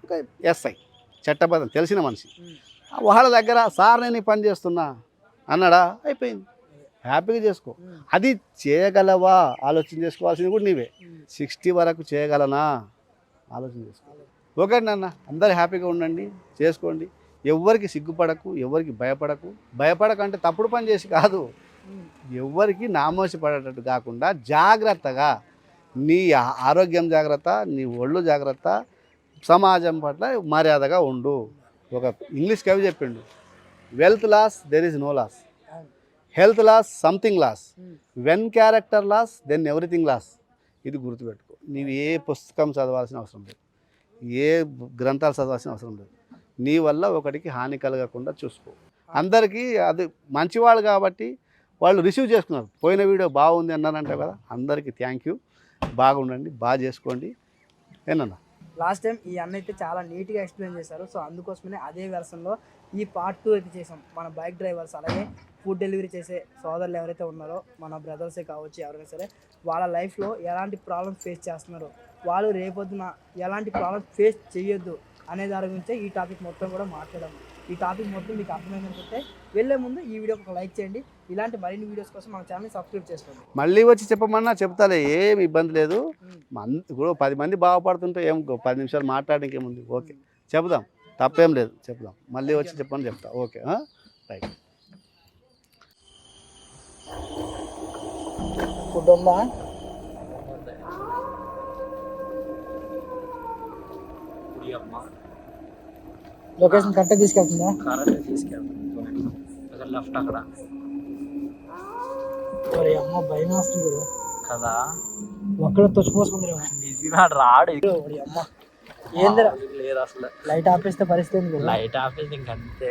ఇంకా ఎస్ఐ చట్టబద్ధం తెలిసిన మనిషి, వాళ్ళ దగ్గర సార్ నేను ఈ పని చేస్తున్నా అన్నాడా, అయిపోయింది, హ్యాపీగా చేసుకో. అది చేయగలవా ఆలోచన చేసుకోవాల్సింది కూడా నీవే. 60 వరకు చేయగలనా ఆలోచన చేసుకో. ఓకే నాన్న, అందరు హ్యాపీగా ఉండండి, చేసుకోండి. ఎవరికి సిగ్గుపడకు, ఎవరికి భయపడకంటే తప్పుడు పని చేసి కాదు, ఎవరికి నామోసి పడేటట్టు కాకుండా జాగ్రత్తగా నీ ఆరోగ్యం జాగ్రత్త, నీ ఒళ్ళు జాగ్రత్త, సమాజం పట్ల మర్యాదగా ఉండు. ఒక ఇంగ్లీష్ కవి చెప్పిండు, wealth loss there is no loss, health loss something loss, when character loss then everything loss. ఇది గుర్తుపెట్టుకో. నీవు ఏ పుస్తకం చదవాల్సిన అవసరం లేదు, ఏ గ్రంథాలు చదవాల్సిన అవసరం లేదు. నీ వల్ల ఒకటికి హాని కలగకుండా చూసుకో. అందరికీ అది మంచివాళ్ళు కాబట్టి వాళ్ళు రిసీవ్ చేసుకున్నారు. పోయిన వీడియో బాగుంది అన్నారంటే కదా, అందరికీ థ్యాంక్ యూ. బాగుండండి, బాగా చేసుకోండి. ఏనన్నా లాస్ట్ టైం ఈ అన్న అయితే చాలా నీట్గా ఎక్స్ప్లెయిన్ చేశారు. సో అందుకోసమే అదే వెర్షన్లో ఈ పార్ట్ 2 అయితే చేసాం. మన బైక్ డ్రైవర్స్, అలాగే ఫుడ్ డెలివరీ చేసే సోదరులు ఎవరైతే ఉన్నారో, మన బ్రదర్సే కావచ్చు, ఎవరైనా సరే, వాళ్ళ లైఫ్లో ఎలాంటి ప్రాబ్లమ్స్ ఫేస్ చేస్తున్నారో, వాళ్ళు రేపొద్దున ఎలాంటి ప్రాబ్లమ్స్ ఫేస్ చేయొద్దు అనే దాని గురించే ఈ టాపిక్ మొత్తం కూడా మాట్లాడాము. ఈ టాపిక్ మొత్తం మీకు అర్థమైందనుకుంటే వెళ్ళే ముందు ఈ వీడియోకి ఒక లైక్ చేయండి. ఇలాంటి మరిన్ని వీడియోస్ కోసం మన ఛానల్ని సబ్స్క్రైబ్ చేసుకోండి. మళ్ళీ వచ్చి చెప్పమన్నా చెప్తాలే, ఏమి ఇబ్బంది లేదు. ఇప్పుడు 10 మంది బాగుపడుతుంటే ఏం 10 నిమిషాలు మాట్లాడడానికి ఏముంది. ఓకే చెప్దాం, తప్పేం లేదు, చెప్దాం. మళ్ళీ వచ్చి చెప్పమని చెప్తా. Okay right. ఫుడ్ ఉందా? లొకేషన్ కరెక్ట్గా తీసుకెళ్తుందా? లెఫ్ట్ అక్కడ అమ్మ భయం వస్తుంది కదా, ఒక్కడ తొచ్చిపోసుకుంది నిజంగా రాడు. అమ్మ ఏందిరా, లేదు అసలు లైట్ ఆపేస్తే పరిస్థితి, లైట్ ఆపేసి ఇంకంతే.